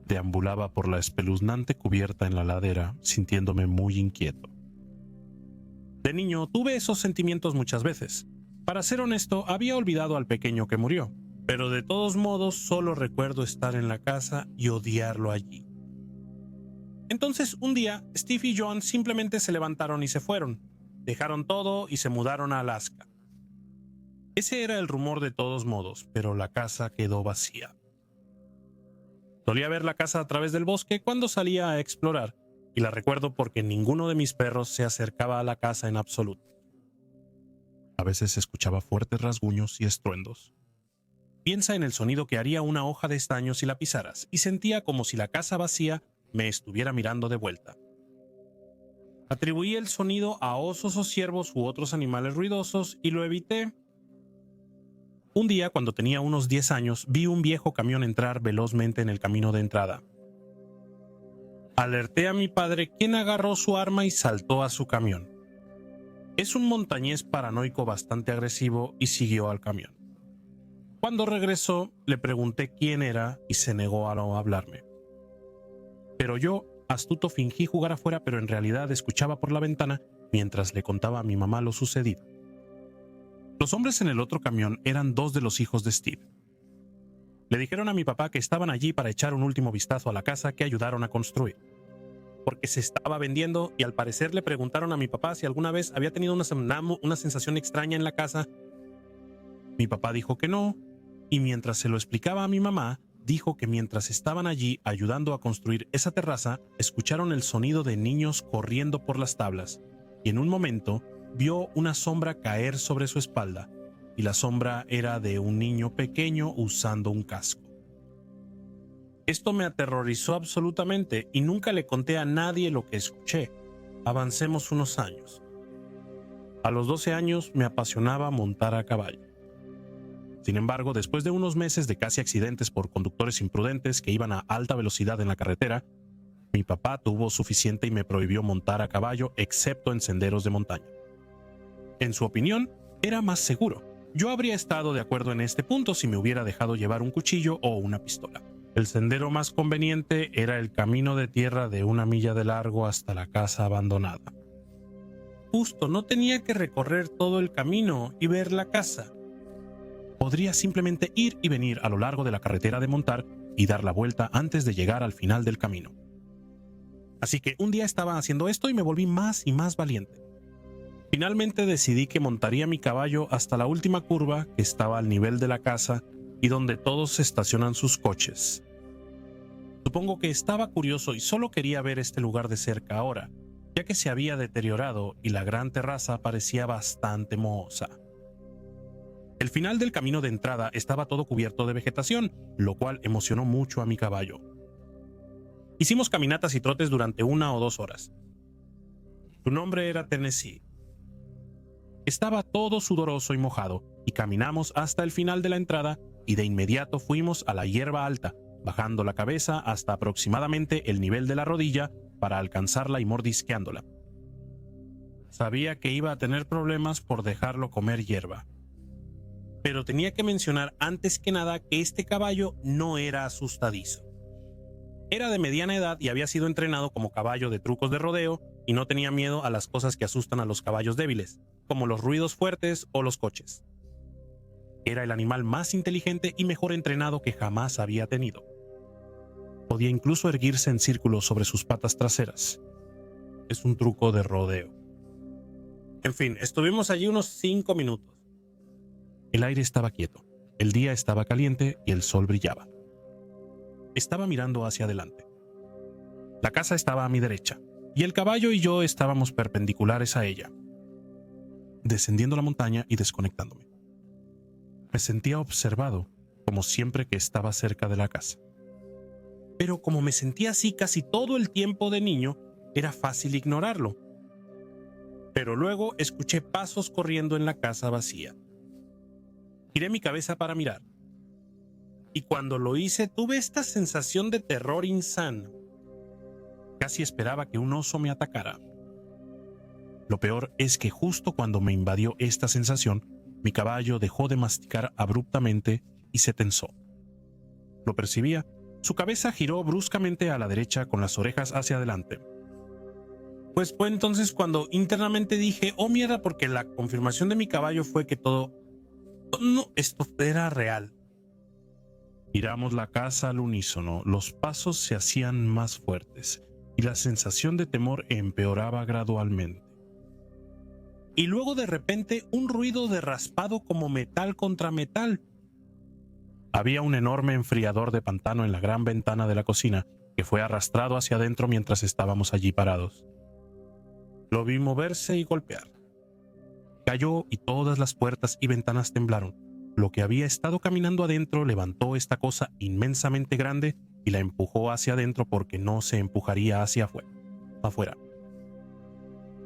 S1: Deambulaba por la espeluznante cubierta en la ladera, sintiéndome muy inquieto. De niño tuve esos sentimientos muchas veces. Para ser honesto, había olvidado al pequeño que murió, pero de todos modos solo recuerdo estar en la casa y odiarlo allí. Entonces, un día, Steve y Joan simplemente se levantaron y se fueron. Dejaron todo y se mudaron a Alaska. Ese era el rumor de todos modos, pero la casa quedó vacía. Solía ver la casa a través del bosque cuando salía a explorar, y la recuerdo porque ninguno de mis perros se acercaba a la casa en absoluto. A veces escuchaba fuertes rasguños y estruendos. Piensa en el sonido que haría una hoja de estaño si la pisaras, y sentía como si la casa vacía me estuviera mirando de vuelta. Atribuí el sonido a osos o ciervos u otros animales ruidosos y lo evité. Un día, cuando tenía unos 10 años, vi un viejo camión entrar velozmente en el camino de entrada. Alerté a mi padre, quien agarró su arma y saltó a su camión. Es un montañés paranoico bastante agresivo y siguió al camión. Cuando regresó, le pregunté quién era y se negó a no hablarme. Pero yo, astuto, fingí jugar afuera, pero en realidad escuchaba por la ventana mientras le contaba a mi mamá lo sucedido. Los hombres en el otro camión eran 2 de los hijos de Steve. Le dijeron a mi papá que estaban allí para echar un último vistazo a la casa que ayudaron a construir, porque se estaba vendiendo, y al parecer le preguntaron a mi papá si alguna vez había tenido una sensación extraña en la casa. Mi papá dijo que no, y mientras se lo explicaba a mi mamá, dijo que mientras estaban allí ayudando a construir esa terraza, escucharon el sonido de niños corriendo por las tablas, y en un momento vio una sombra caer sobre su espalda, y la sombra era de un niño pequeño usando un casco. Esto me aterrorizó absolutamente y nunca le conté a nadie lo que escuché. Avancemos unos años. A los 12 años me apasionaba montar a caballo. Sin embargo, después de unos meses de casi accidentes por conductores imprudentes que iban a alta velocidad en la carretera, mi papá tuvo suficiente y me prohibió montar a caballo excepto en senderos de montaña. En su opinión, era más seguro. Yo habría estado de acuerdo en este punto si me hubiera dejado llevar un cuchillo o una pistola. El sendero más conveniente era el camino de tierra de 1 milla de largo hasta la casa abandonada. Justo, no tenía que recorrer todo el camino y ver la casa. Podría simplemente ir y venir a lo largo de la carretera de montar y dar la vuelta antes de llegar al final del camino. Así que un día estaba haciendo esto y me volví más y más valiente. Finalmente decidí que montaría mi caballo hasta la última curva que estaba al nivel de la casa y donde todos estacionan sus coches. Supongo que estaba curioso y solo quería ver este lugar de cerca ahora, ya que se había deteriorado y la gran terraza parecía bastante mohosa. El final del camino de entrada estaba todo cubierto de vegetación, lo cual emocionó mucho a mi caballo. Hicimos caminatas y trotes durante 1 o 2 horas. Su nombre era Tennessee. Estaba todo sudoroso y mojado, y caminamos hasta el final de la entrada y de inmediato fuimos a la hierba alta, bajando la cabeza hasta aproximadamente el nivel de la rodilla para alcanzarla y mordisqueándola. Sabía que iba a tener problemas por dejarlo comer hierba. Pero tenía que mencionar antes que nada que este caballo no era asustadizo. Era de mediana edad y había sido entrenado como caballo de trucos de rodeo y no tenía miedo a las cosas que asustan a los caballos débiles, como los ruidos fuertes o los coches. Era el animal más inteligente y mejor entrenado que jamás había tenido. Podía incluso erguirse en círculos sobre sus patas traseras. Es un truco de rodeo. En fin, estuvimos allí unos 5 minutos. El aire estaba quieto, el día estaba caliente y el sol brillaba. Estaba mirando hacia adelante. La casa estaba a mi derecha, y el caballo y yo estábamos perpendiculares a ella, descendiendo la montaña y desconectándome. Me sentía observado, como siempre que estaba cerca de la casa. Pero como me sentía así casi todo el tiempo de niño, era fácil ignorarlo. Pero luego escuché pasos corriendo en la casa vacía. Giré mi cabeza para mirar. Y cuando lo hice, tuve esta sensación de terror insano. Casi esperaba que un oso me atacara. Lo peor es que justo cuando me invadió esta sensación, mi caballo dejó de masticar abruptamente y se tensó. Lo percibía. Su cabeza giró bruscamente a la derecha con las orejas hacia adelante. Pues fue entonces cuando internamente dije, oh mierda, porque la confirmación de mi caballo fue que esto era real. Miramos la casa al unísono, los pasos se hacían más fuertes y la sensación de temor empeoraba gradualmente. Y luego de repente un ruido de raspado como metal contra metal. Había un enorme enfriador de pantano en la gran ventana de la cocina que fue arrastrado hacia adentro mientras estábamos allí parados. Lo vi moverse y golpear. Cayó y todas las puertas y ventanas temblaron. Lo que había estado caminando adentro levantó esta cosa inmensamente grande y la empujó hacia adentro porque no se empujaría hacia afuera.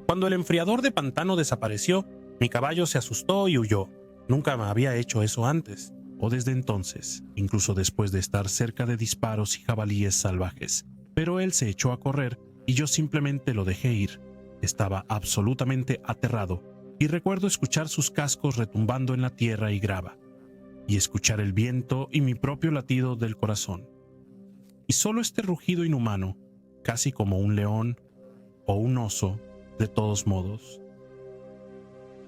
S1: Cuando el enfriador de pantano desapareció, mi caballo se asustó y huyó. Nunca me había hecho eso antes. O desde entonces, incluso después de estar cerca de disparos y jabalíes salvajes. Pero él se echó a correr y yo simplemente lo dejé ir. Estaba absolutamente aterrado y recuerdo escuchar sus cascos retumbando en la tierra y grava, y escuchar el viento y mi propio latido del corazón. Y solo este rugido inhumano, casi como un león o un oso, de todos modos.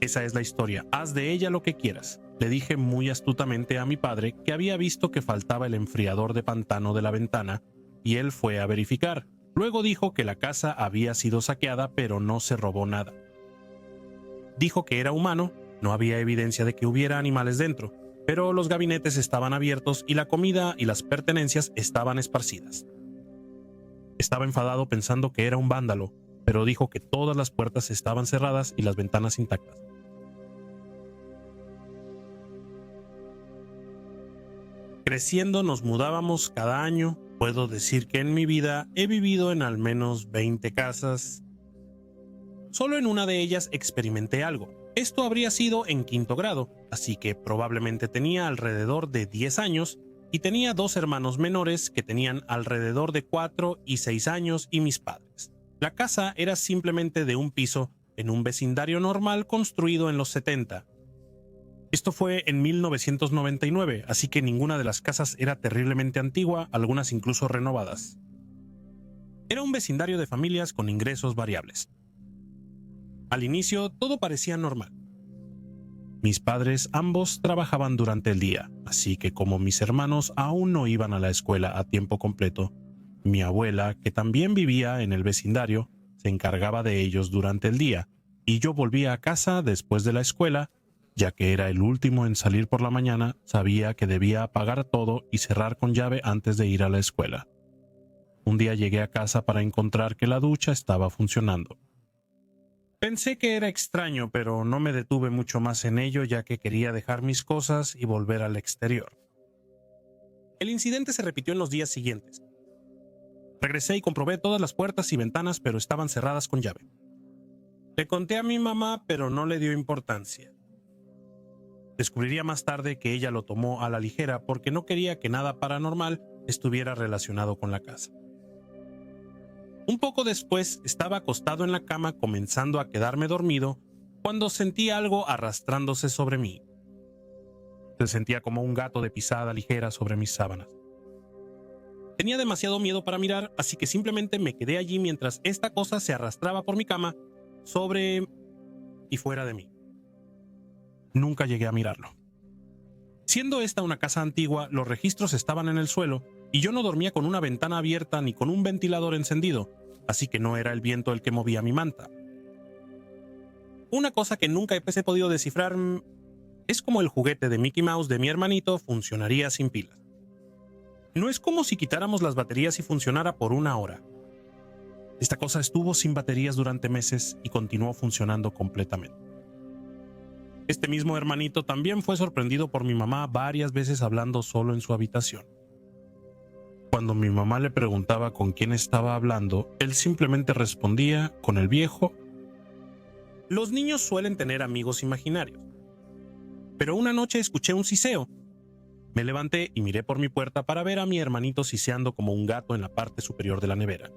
S1: Esa es la historia, haz de ella lo que quieras. Le dije muy astutamente a mi padre que había visto que faltaba el enfriador de pantano de la ventana y él fue a verificar. Luego dijo que la casa había sido saqueada pero no se robó nada. Dijo que era humano, no había evidencia de que hubiera animales dentro, pero los gabinetes estaban abiertos y la comida y las pertenencias estaban esparcidas. Estaba enfadado pensando que era un vándalo, pero dijo que todas las puertas estaban cerradas y las ventanas intactas. Creciendo nos mudábamos cada año. Puedo decir que en mi vida he vivido en al menos 20 casas. Solo en una de ellas experimenté algo. Esto habría sido en quinto grado, así que probablemente tenía alrededor de 10 años y tenía 2 hermanos menores que tenían alrededor de 4 y 6 años y mis padres. La casa era simplemente de un piso en un vecindario normal construido en los 70. Esto fue en 1999, así que ninguna de las casas era terriblemente antigua, algunas incluso renovadas. Era un vecindario de familias con ingresos variables. Al inicio todo parecía normal. Mis padres ambos trabajaban durante el día, así que como mis hermanos aún no iban a la escuela a tiempo completo, mi abuela, que también vivía en el vecindario, se encargaba de ellos durante el día, y yo volvía a casa después de la escuela. Ya que era el último en salir por la mañana, sabía que debía apagar todo y cerrar con llave antes de ir a la escuela. Un día llegué a casa para encontrar que la ducha estaba funcionando. Pensé que era extraño, pero no me detuve mucho más en ello, ya que quería dejar mis cosas y volver al exterior. El incidente se repitió en los días siguientes. Regresé y comprobé todas las puertas y ventanas, pero estaban cerradas con llave. Le conté a mi mamá, pero no le dio importancia. Descubriría más tarde que ella lo tomó a la ligera porque no quería que nada paranormal estuviera relacionado con la casa. Un poco después estaba acostado en la cama comenzando a quedarme dormido cuando sentí algo arrastrándose sobre mí. Se sentía como un gato de pisada ligera sobre mis sábanas. Tenía demasiado miedo para mirar, así que simplemente me quedé allí mientras esta cosa se arrastraba por mi cama, sobre y fuera de mí. Nunca llegué a mirarlo. Siendo esta una casa antigua, los registros estaban en el suelo y yo no dormía con una ventana abierta ni con un ventilador encendido, así que no era el viento el que movía mi manta. Una cosa que nunca he podido descifrar es cómo el juguete de Mickey Mouse de mi hermanito funcionaría sin pilas. No es como si quitáramos las baterías y funcionara por 1 hora. Esta cosa estuvo sin baterías durante meses y continuó funcionando completamente. Este mismo hermanito también fue sorprendido por mi mamá varias veces hablando solo en su habitación. Cuando mi mamá le preguntaba con quién estaba hablando, él simplemente respondía con el viejo. Los niños suelen tener amigos imaginarios. Pero una noche escuché un siseo. Me levanté y miré por mi puerta para ver a mi hermanito siseando como un gato en la parte superior de la nevera.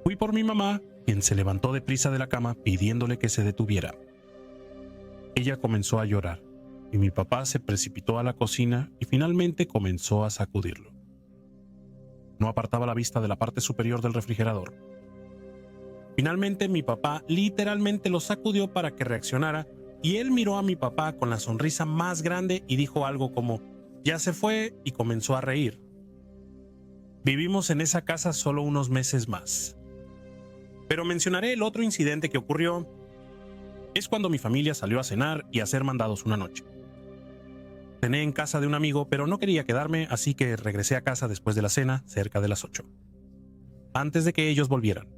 S1: Fui por mi mamá, quien se levantó deprisa de la cama pidiéndole que se detuviera. Ella comenzó a llorar, y mi papá se precipitó a la cocina y finalmente comenzó a sacudirlo. No apartaba la vista de la parte superior del refrigerador. Finalmente mi papá literalmente lo sacudió para que reaccionara, y él miró a mi papá con la sonrisa más grande y dijo algo como, «Ya se fue», y comenzó a reír. Vivimos en esa casa solo unos meses más. Pero mencionaré el otro incidente que ocurrió. Es cuando mi familia salió a cenar y a hacer mandados una noche. Cené en casa de un amigo, pero no quería quedarme, así que regresé a casa después de la cena, cerca de las 8, antes de que ellos volvieran.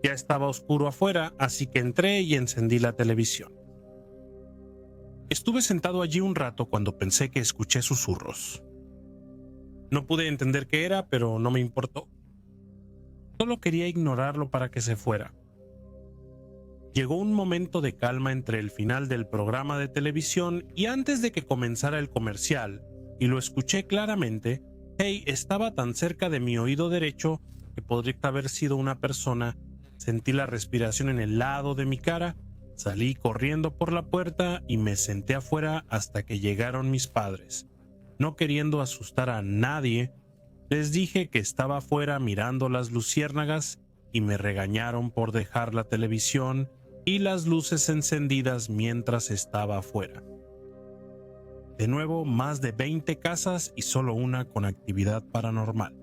S1: Ya estaba oscuro afuera, así que entré y encendí la televisión. Estuve sentado allí un rato cuando pensé que escuché susurros. No pude entender qué era, pero no me importó. Solo quería ignorarlo para que se fuera. Llegó un momento de calma entre el final del programa de televisión y antes de que comenzara el comercial, y lo escuché claramente. Hey, estaba tan cerca de mi oído derecho que podría haber sido una persona. Sentí la respiración en el lado de mi cara, salí corriendo por la puerta y me senté afuera hasta que llegaron mis padres. No queriendo asustar a nadie, les dije que estaba afuera mirando las luciérnagas y me regañaron por dejar la televisión y las luces encendidas mientras estaba afuera. De nuevo, más de 20 casas y solo una con actividad paranormal.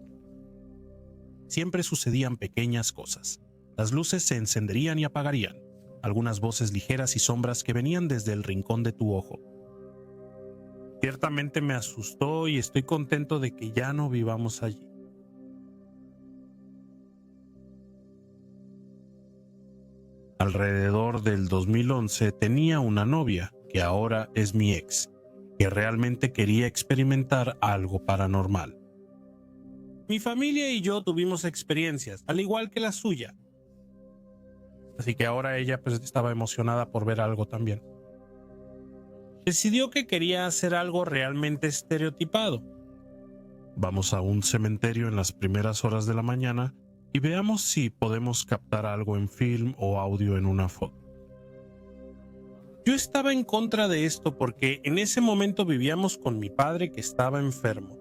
S1: Siempre sucedían pequeñas cosas. Las luces se encenderían y apagarían. Algunas voces ligeras y sombras que venían desde el rincón de tu ojo. Ciertamente me asustó y estoy contento de que ya no vivamos allí. Alrededor del 2011 tenía una novia, que ahora es mi ex, que realmente quería experimentar algo paranormal. Mi familia y yo tuvimos experiencias, al igual que la suya. Así que ahora ella pues estaba emocionada por ver algo también. Decidió que quería hacer algo realmente estereotipado. Vamos a un cementerio en las primeras horas de la mañana y veamos si podemos captar algo en film o audio en una foto. Yo estaba en contra de esto porque en ese momento vivíamos con mi padre que estaba enfermo.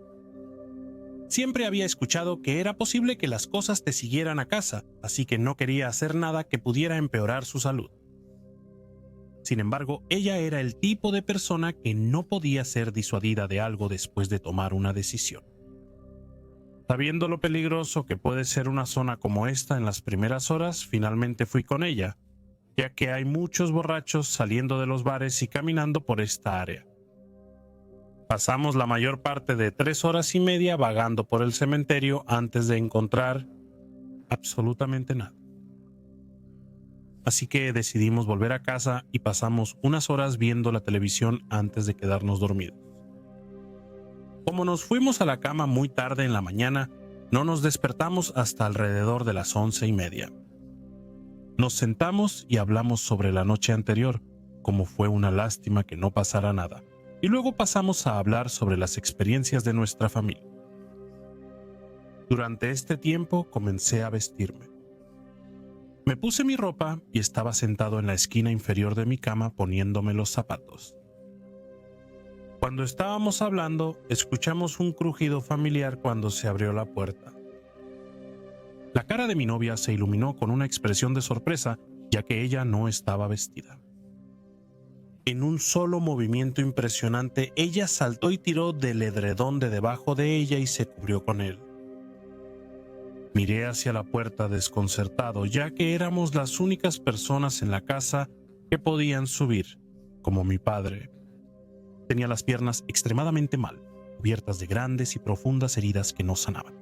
S1: Siempre había escuchado que era posible que las cosas te siguieran a casa, así que no quería hacer nada que pudiera empeorar su salud. Sin embargo, ella era el tipo de persona que no podía ser disuadida de algo después de tomar una decisión. Sabiendo lo peligroso que puede ser una zona como esta en las primeras horas, finalmente fui con ella, ya que hay muchos borrachos saliendo de los bares y caminando por esta área. Pasamos la mayor parte de 3 horas y media vagando por el cementerio antes de encontrar absolutamente nada. Así que decidimos volver a casa y pasamos unas horas viendo la televisión antes de quedarnos dormidos. Como nos fuimos a la cama muy tarde en la mañana, no nos despertamos hasta alrededor de las 11:30. Nos sentamos y hablamos sobre la noche anterior, como fue una lástima que no pasara nada, y luego pasamos a hablar sobre las experiencias de nuestra familia. Durante este tiempo comencé a vestirme. Me puse mi ropa y estaba sentado en la esquina inferior de mi cama poniéndome los zapatos. Cuando estábamos hablando, escuchamos un crujido familiar cuando se abrió la puerta. La cara de mi novia se iluminó con una expresión de sorpresa, ya que ella no estaba vestida. En un solo movimiento impresionante, ella saltó y tiró del edredón de debajo de ella y se cubrió con él. Miré hacia la puerta desconcertado, ya que éramos las únicas personas en la casa que podían subir, como mi padre. Tenía las piernas extremadamente mal, cubiertas de grandes y profundas heridas que no sanaban.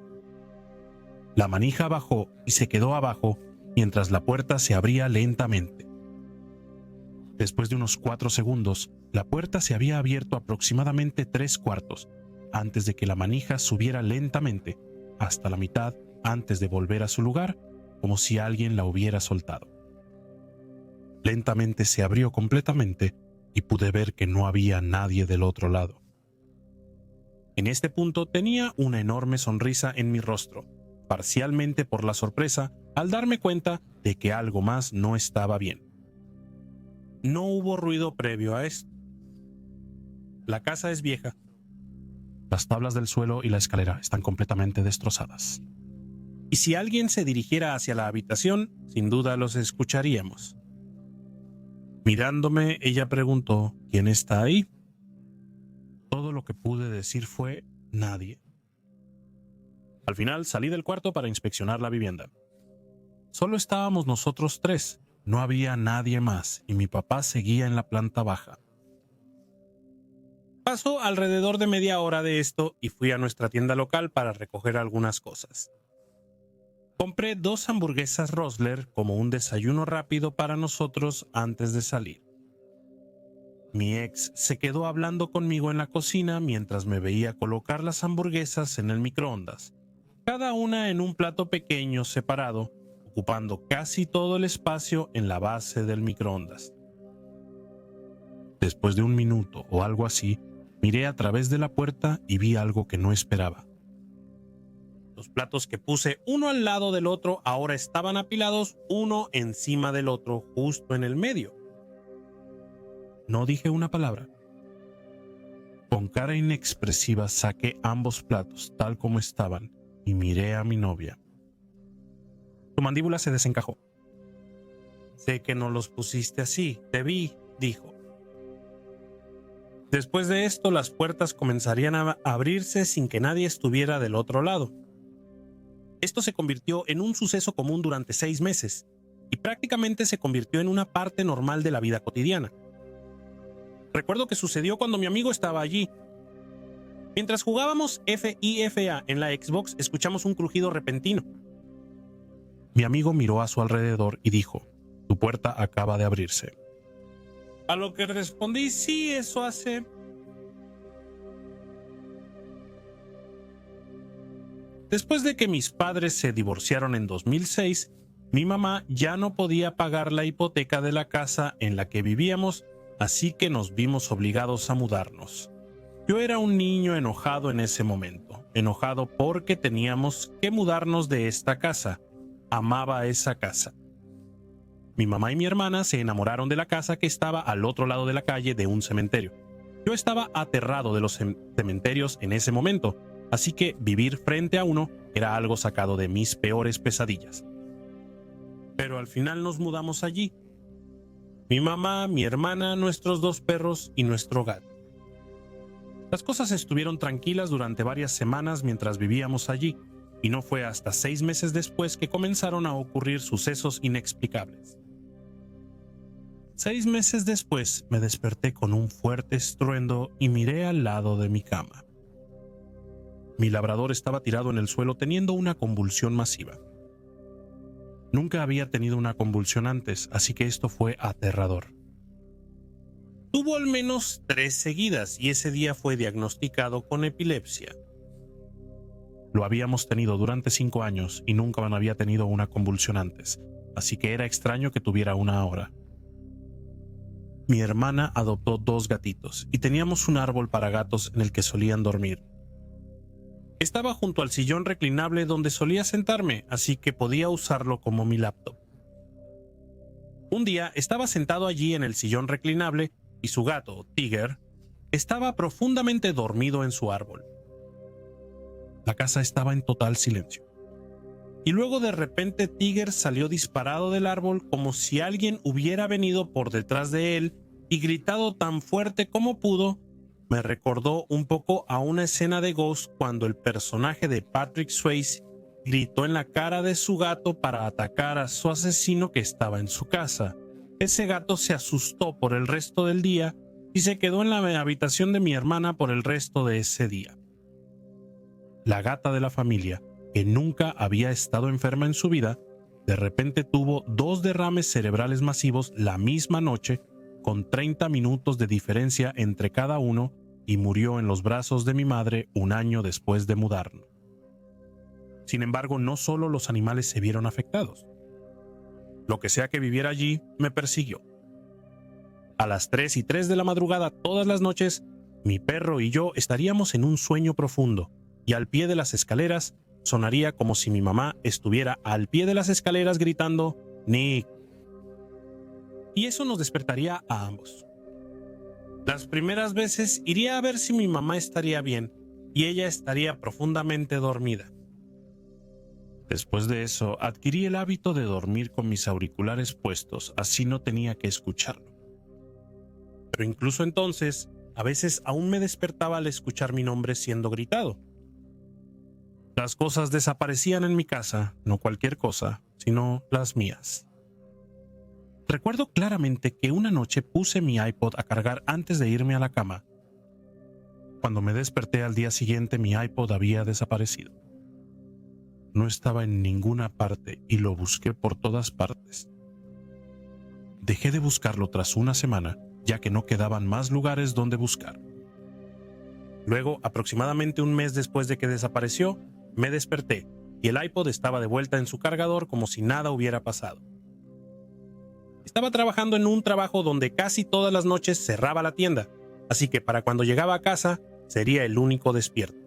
S1: La manija bajó y se quedó abajo mientras la puerta se abría lentamente. Después de unos 4 segundos, la puerta se había abierto aproximadamente 3/4 antes de que la manija subiera lentamente hasta la mitad antes de volver a su lugar, como si alguien la hubiera soltado. Lentamente se abrió completamente y pude ver que no había nadie del otro lado. En este punto tenía una enorme sonrisa en mi rostro, parcialmente por la sorpresa al darme cuenta de que algo más no estaba bien. No hubo ruido previo a esto. La casa es vieja. Las tablas del suelo y la escalera están completamente destrozadas. Y si alguien se dirigiera hacia la habitación, sin duda los escucharíamos. Mirándome, ella preguntó, ¿quién está ahí? Todo lo que pude decir fue, nadie. Al final salí del cuarto para inspeccionar la vivienda. Solo estábamos nosotros 3, no había nadie más y mi papá seguía en la planta baja. Pasó alrededor de media hora de esto y fui a nuestra tienda local para recoger algunas cosas. Compré 2 hamburguesas Rosler como un desayuno rápido para nosotros antes de salir. Mi ex se quedó hablando conmigo en la cocina mientras me veía colocar las hamburguesas en el microondas, cada una en un plato pequeño separado, ocupando casi todo el espacio en la base del microondas. Después de 1 minuto o algo así, miré a través de la puerta y vi algo que no esperaba. Los platos que puse uno al lado del otro ahora estaban apilados uno encima del otro, justo en el medio. No dije una palabra. Con cara inexpresiva saqué ambos platos tal como estaban y miré a mi novia. Su mandíbula se desencajó. Sé que no los pusiste así, te vi, dijo. Después de esto, las puertas comenzarían a abrirse sin que nadie estuviera del otro lado. Esto se convirtió en un suceso común durante 6 meses y prácticamente se convirtió en una parte normal de la vida cotidiana. Recuerdo que sucedió cuando mi amigo estaba allí. Mientras jugábamos FIFA en la Xbox, escuchamos un crujido repentino. Mi amigo miró a su alrededor y dijo, Tu puerta acaba de abrirse. A lo que respondí, sí, eso hace... Después de que mis padres se divorciaron en 2006, mi mamá ya no podía pagar la hipoteca de la casa en la que vivíamos, así que nos vimos obligados a mudarnos. Yo era un niño enojado en ese momento, enojado porque teníamos que mudarnos de esta casa. Amaba esa casa. Mi mamá y mi hermana se enamoraron de la casa que estaba al otro lado de la calle de un cementerio. Yo estaba aterrado de los cementerios en ese momento, así que vivir frente a uno era algo sacado de mis peores pesadillas. Pero al final nos mudamos allí. Mi mamá, mi hermana, nuestros 2 perros y nuestro gato. Las cosas estuvieron tranquilas durante varias semanas mientras vivíamos allí, y no fue hasta 6 meses después que comenzaron a ocurrir sucesos inexplicables. 6 meses después me desperté con un fuerte estruendo y miré al lado de mi cama. Mi labrador estaba tirado en el suelo teniendo una convulsión masiva. Nunca había tenido una convulsión antes, así que esto fue aterrador. Tuvo al menos 3 seguidas y ese día fue diagnosticado con epilepsia. Lo habíamos tenido durante 5 años y nunca había tenido una convulsión antes, así que era extraño que tuviera una ahora. Mi hermana adoptó 2 gatitos y teníamos un árbol para gatos en el que solían dormir. Estaba junto al sillón reclinable donde solía sentarme, así que podía usarlo como mi laptop. Un día estaba sentado allí en el sillón reclinable y su gato, Tiger, estaba profundamente dormido en su árbol. La casa estaba en total silencio. Y luego de repente Tiger salió disparado del árbol como si alguien hubiera venido por detrás de él y gritado tan fuerte como pudo. Me recordó un poco a una escena de Ghost cuando el personaje de Patrick Swayze gritó en la cara de su gato para atacar a su asesino que estaba en su casa. Ese gato se asustó por el resto del día y se quedó en la habitación de mi hermana por el resto de ese día. La gata de la familia, que nunca había estado enferma en su vida, de repente tuvo 2 derrames cerebrales masivos la misma noche, con 30 minutos de diferencia entre cada uno, y murió en los brazos de mi madre 1 año después de mudarnos. Sin embargo, no solo los animales se vieron afectados. Lo que sea que viviera allí me persiguió. A las 3:03 de la madrugada todas las noches, mi perro y yo estaríamos en un sueño profundo, y al pie de las escaleras sonaría como si mi mamá estuviera al pie de las escaleras gritando «Nick». Y eso nos despertaría a ambos. Las primeras veces iría a ver si mi mamá estaría bien y ella estaría profundamente dormida. Después de eso, adquirí el hábito de dormir con mis auriculares puestos, así no tenía que escucharlo. Pero incluso entonces, a veces aún me despertaba al escuchar mi nombre siendo gritado. Las cosas desaparecían en mi casa, no cualquier cosa, sino las mías. Recuerdo claramente que una noche puse mi iPod a cargar antes de irme a la cama. Cuando me desperté al día siguiente, mi iPod había desaparecido. No estaba en ninguna parte y lo busqué por todas partes. Dejé de buscarlo tras una semana, ya que no quedaban más lugares donde buscar. Luego, aproximadamente 1 mes después de que desapareció, me desperté y el iPod estaba de vuelta en su cargador como si nada hubiera pasado. Estaba trabajando en un trabajo donde casi todas las noches cerraba la tienda, así que para cuando llegaba a casa sería el único despierto.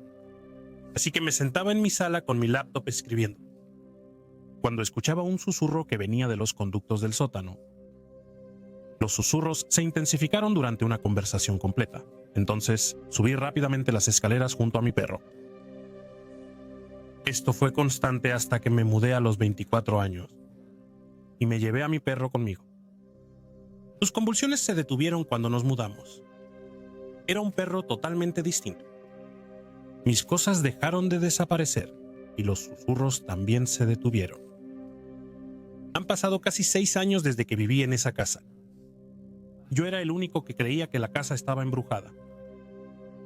S1: Así que me sentaba en mi sala con mi laptop escribiendo, cuando escuchaba un susurro que venía de los conductos del sótano. Los susurros se intensificaron durante una conversación completa. Entonces subí rápidamente las escaleras junto a mi perro. Esto fue constante hasta que me mudé a los 24 años y me llevé a mi perro conmigo. Sus convulsiones se detuvieron cuando nos mudamos. Era un perro totalmente distinto. Mis cosas dejaron de desaparecer y los susurros también se detuvieron. Han pasado casi 6 años desde que viví en esa casa. Yo era el único que creía que la casa estaba embrujada.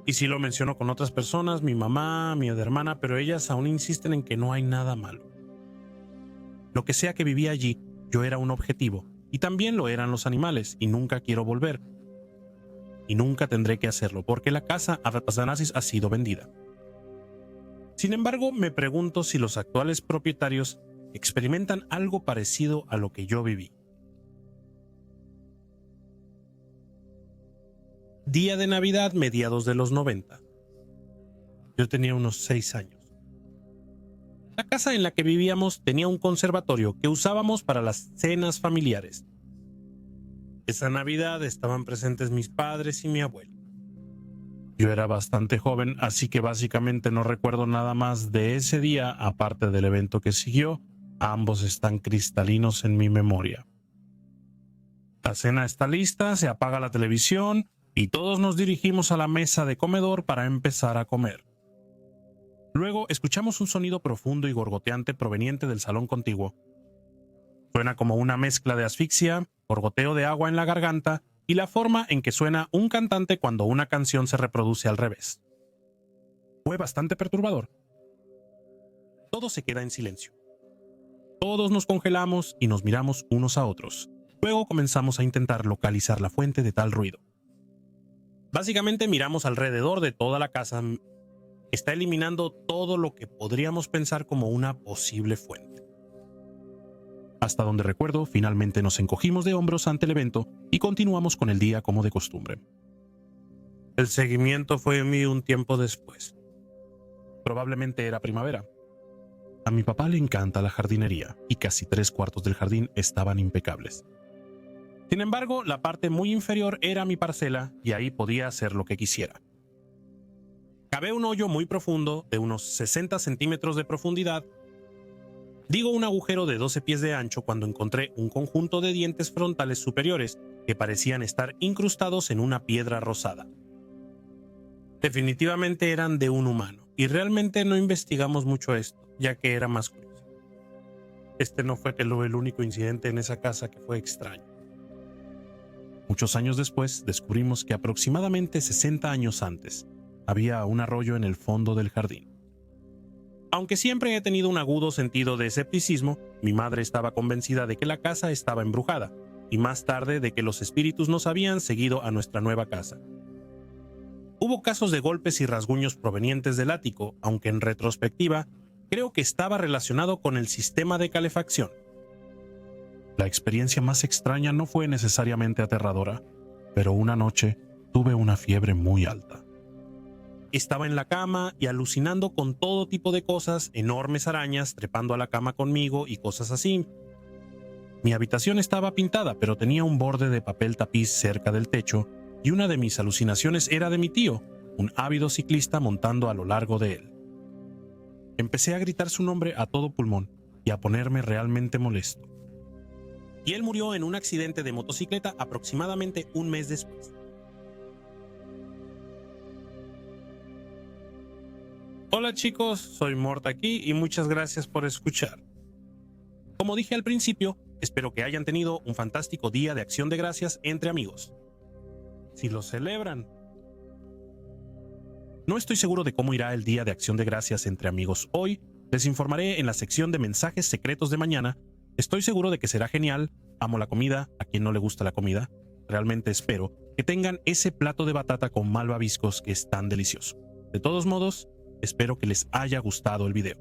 S1: Y sí lo menciono con otras personas, mi mamá, mi hermana, pero ellas aún insisten en que no hay nada malo. Lo que sea que vivía allí, yo era un objetivo y también lo eran los animales, y nunca quiero volver. Y nunca tendré que hacerlo, porque la casa Athanasis ha sido vendida. Sin embargo, me pregunto si los actuales propietarios experimentan algo parecido a lo que yo viví. Día de Navidad, mediados de los 90. Yo tenía unos 6 años. La casa en la que vivíamos tenía un conservatorio que usábamos para las cenas familiares. Esa Navidad estaban presentes mis padres y mi abuelo. Yo era bastante joven, así que básicamente no recuerdo nada más de ese día, aparte del evento que siguió. Ambos están cristalinos en mi memoria. La cena está lista, se apaga la televisión y todos nos dirigimos a la mesa de comedor para empezar a comer. Luego escuchamos un sonido profundo y gorgoteante proveniente del salón contiguo. Suena como una mezcla de asfixia, gorgoteo de agua en la garganta y la forma en que suena un cantante cuando una canción se reproduce al revés. Fue bastante perturbador. Todo se queda en silencio. Todos nos congelamos y nos miramos unos a otros. Luego comenzamos a intentar localizar la fuente de tal ruido. Básicamente miramos alrededor de toda la casa. Está eliminando todo lo que podríamos pensar como una posible fuente. Hasta donde recuerdo, finalmente nos encogimos de hombros ante el evento y continuamos con el día como de costumbre. El seguimiento fue un tiempo después. Probablemente era primavera. A mi papá le encanta la jardinería y casi 3/4 del jardín estaban impecables. Sin embargo, la parte muy inferior era mi parcela y ahí podía hacer lo que quisiera. Cavé un hoyo muy profundo, de unos 60 centímetros de profundidad. Digo un agujero de 12 pies de ancho cuando encontré un conjunto de dientes frontales superiores que parecían estar incrustados en una piedra rosada. Definitivamente eran de un humano, y realmente no investigamos mucho esto, ya que era más curioso. Este no fue el único incidente en esa casa que fue extraño. Muchos años después, descubrimos que aproximadamente 60 años antes, había un arroyo en el fondo del jardín. Aunque siempre he tenido un agudo sentido de escepticismo, mi madre estaba convencida de que la casa estaba embrujada, y más tarde de que los espíritus nos habían seguido a nuestra nueva casa. Hubo casos de golpes y rasguños provenientes del ático, aunque en retrospectiva, creo que estaba relacionado con el sistema de calefacción. La experiencia más extraña no fue necesariamente aterradora, pero una noche tuve una fiebre muy alta. Estaba en la cama y alucinando con todo tipo de cosas, enormes arañas trepando a la cama conmigo y cosas así. Mi habitación estaba pintada, pero tenía un borde de papel tapiz cerca del techo, y una de mis alucinaciones era de mi tío, un ávido ciclista montando a lo largo de él. Empecé a gritar su nombre a todo pulmón y a ponerme realmente molesto. Y él murió en un accidente de motocicleta aproximadamente un mes después. Hola chicos, soy Mort aquí y muchas gracias por escuchar. Como dije al principio, espero que hayan tenido un fantástico día de Acción de Gracias entre amigos. Si lo celebran. No estoy seguro de cómo irá el día de Acción de Gracias entre amigos hoy. Les informaré en la sección de mensajes secretos de mañana. Estoy seguro de que será genial. Amo la comida, a quien no le gusta la comida. Realmente espero que tengan ese plato de batata con malvaviscos que es tan delicioso. De todos modos, espero que les haya gustado el video.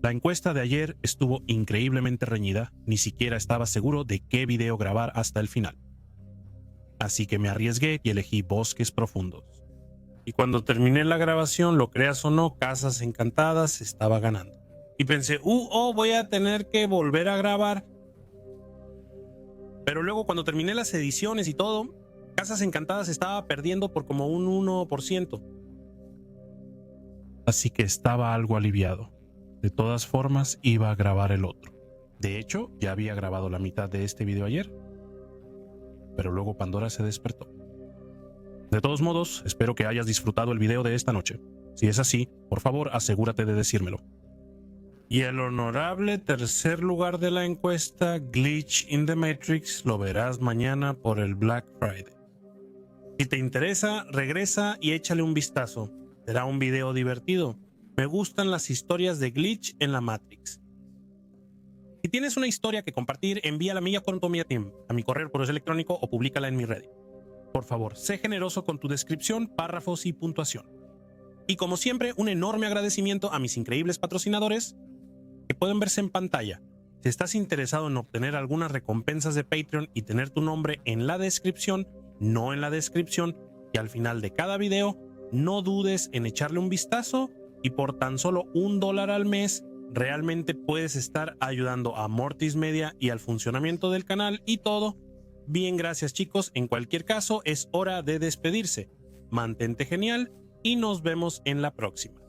S1: La encuesta de ayer estuvo increíblemente reñida, ni siquiera estaba seguro de qué video grabar hasta el final. Así que me arriesgué y elegí Bosques Profundos. Y cuando terminé la grabación, lo creas o no, Casas Encantadas estaba ganando. Y pensé, voy a tener que volver a grabar. Pero luego cuando terminé las ediciones y todo, Casas Encantadas estaba perdiendo por como un 1%. Así que estaba algo aliviado. De todas formas, iba a grabar el otro. De hecho, ya había grabado la mitad de este video ayer. Pero luego Pandora se despertó. De todos modos, espero que hayas disfrutado el video de esta noche. Si es así, por favor, asegúrate de decírmelo. Y el honorable tercer lugar de la encuesta, Glitch in the Matrix, lo verás mañana por el Black Friday. Si te interesa, regresa y échale un vistazo. Será un video divertido. Me gustan las historias de Glitch en la Matrix. Si tienes una historia que compartir, envíala a mí a mi correo por electrónico o públicala en mi Reddit. Por favor, sé generoso con tu descripción, párrafos y puntuación. Y como siempre, un enorme agradecimiento a mis increíbles patrocinadores que pueden verse en pantalla. Si estás interesado en obtener algunas recompensas de Patreon y tener tu nombre en la descripción, no en la descripción, y al final de cada video, no dudes en echarle un vistazo y por tan solo $1 al mes, realmente puedes estar ayudando a Mortis Media y al funcionamiento del canal y todo. Bien, gracias chicos. En cualquier caso, es hora de despedirse. Mantente genial y nos vemos en la próxima.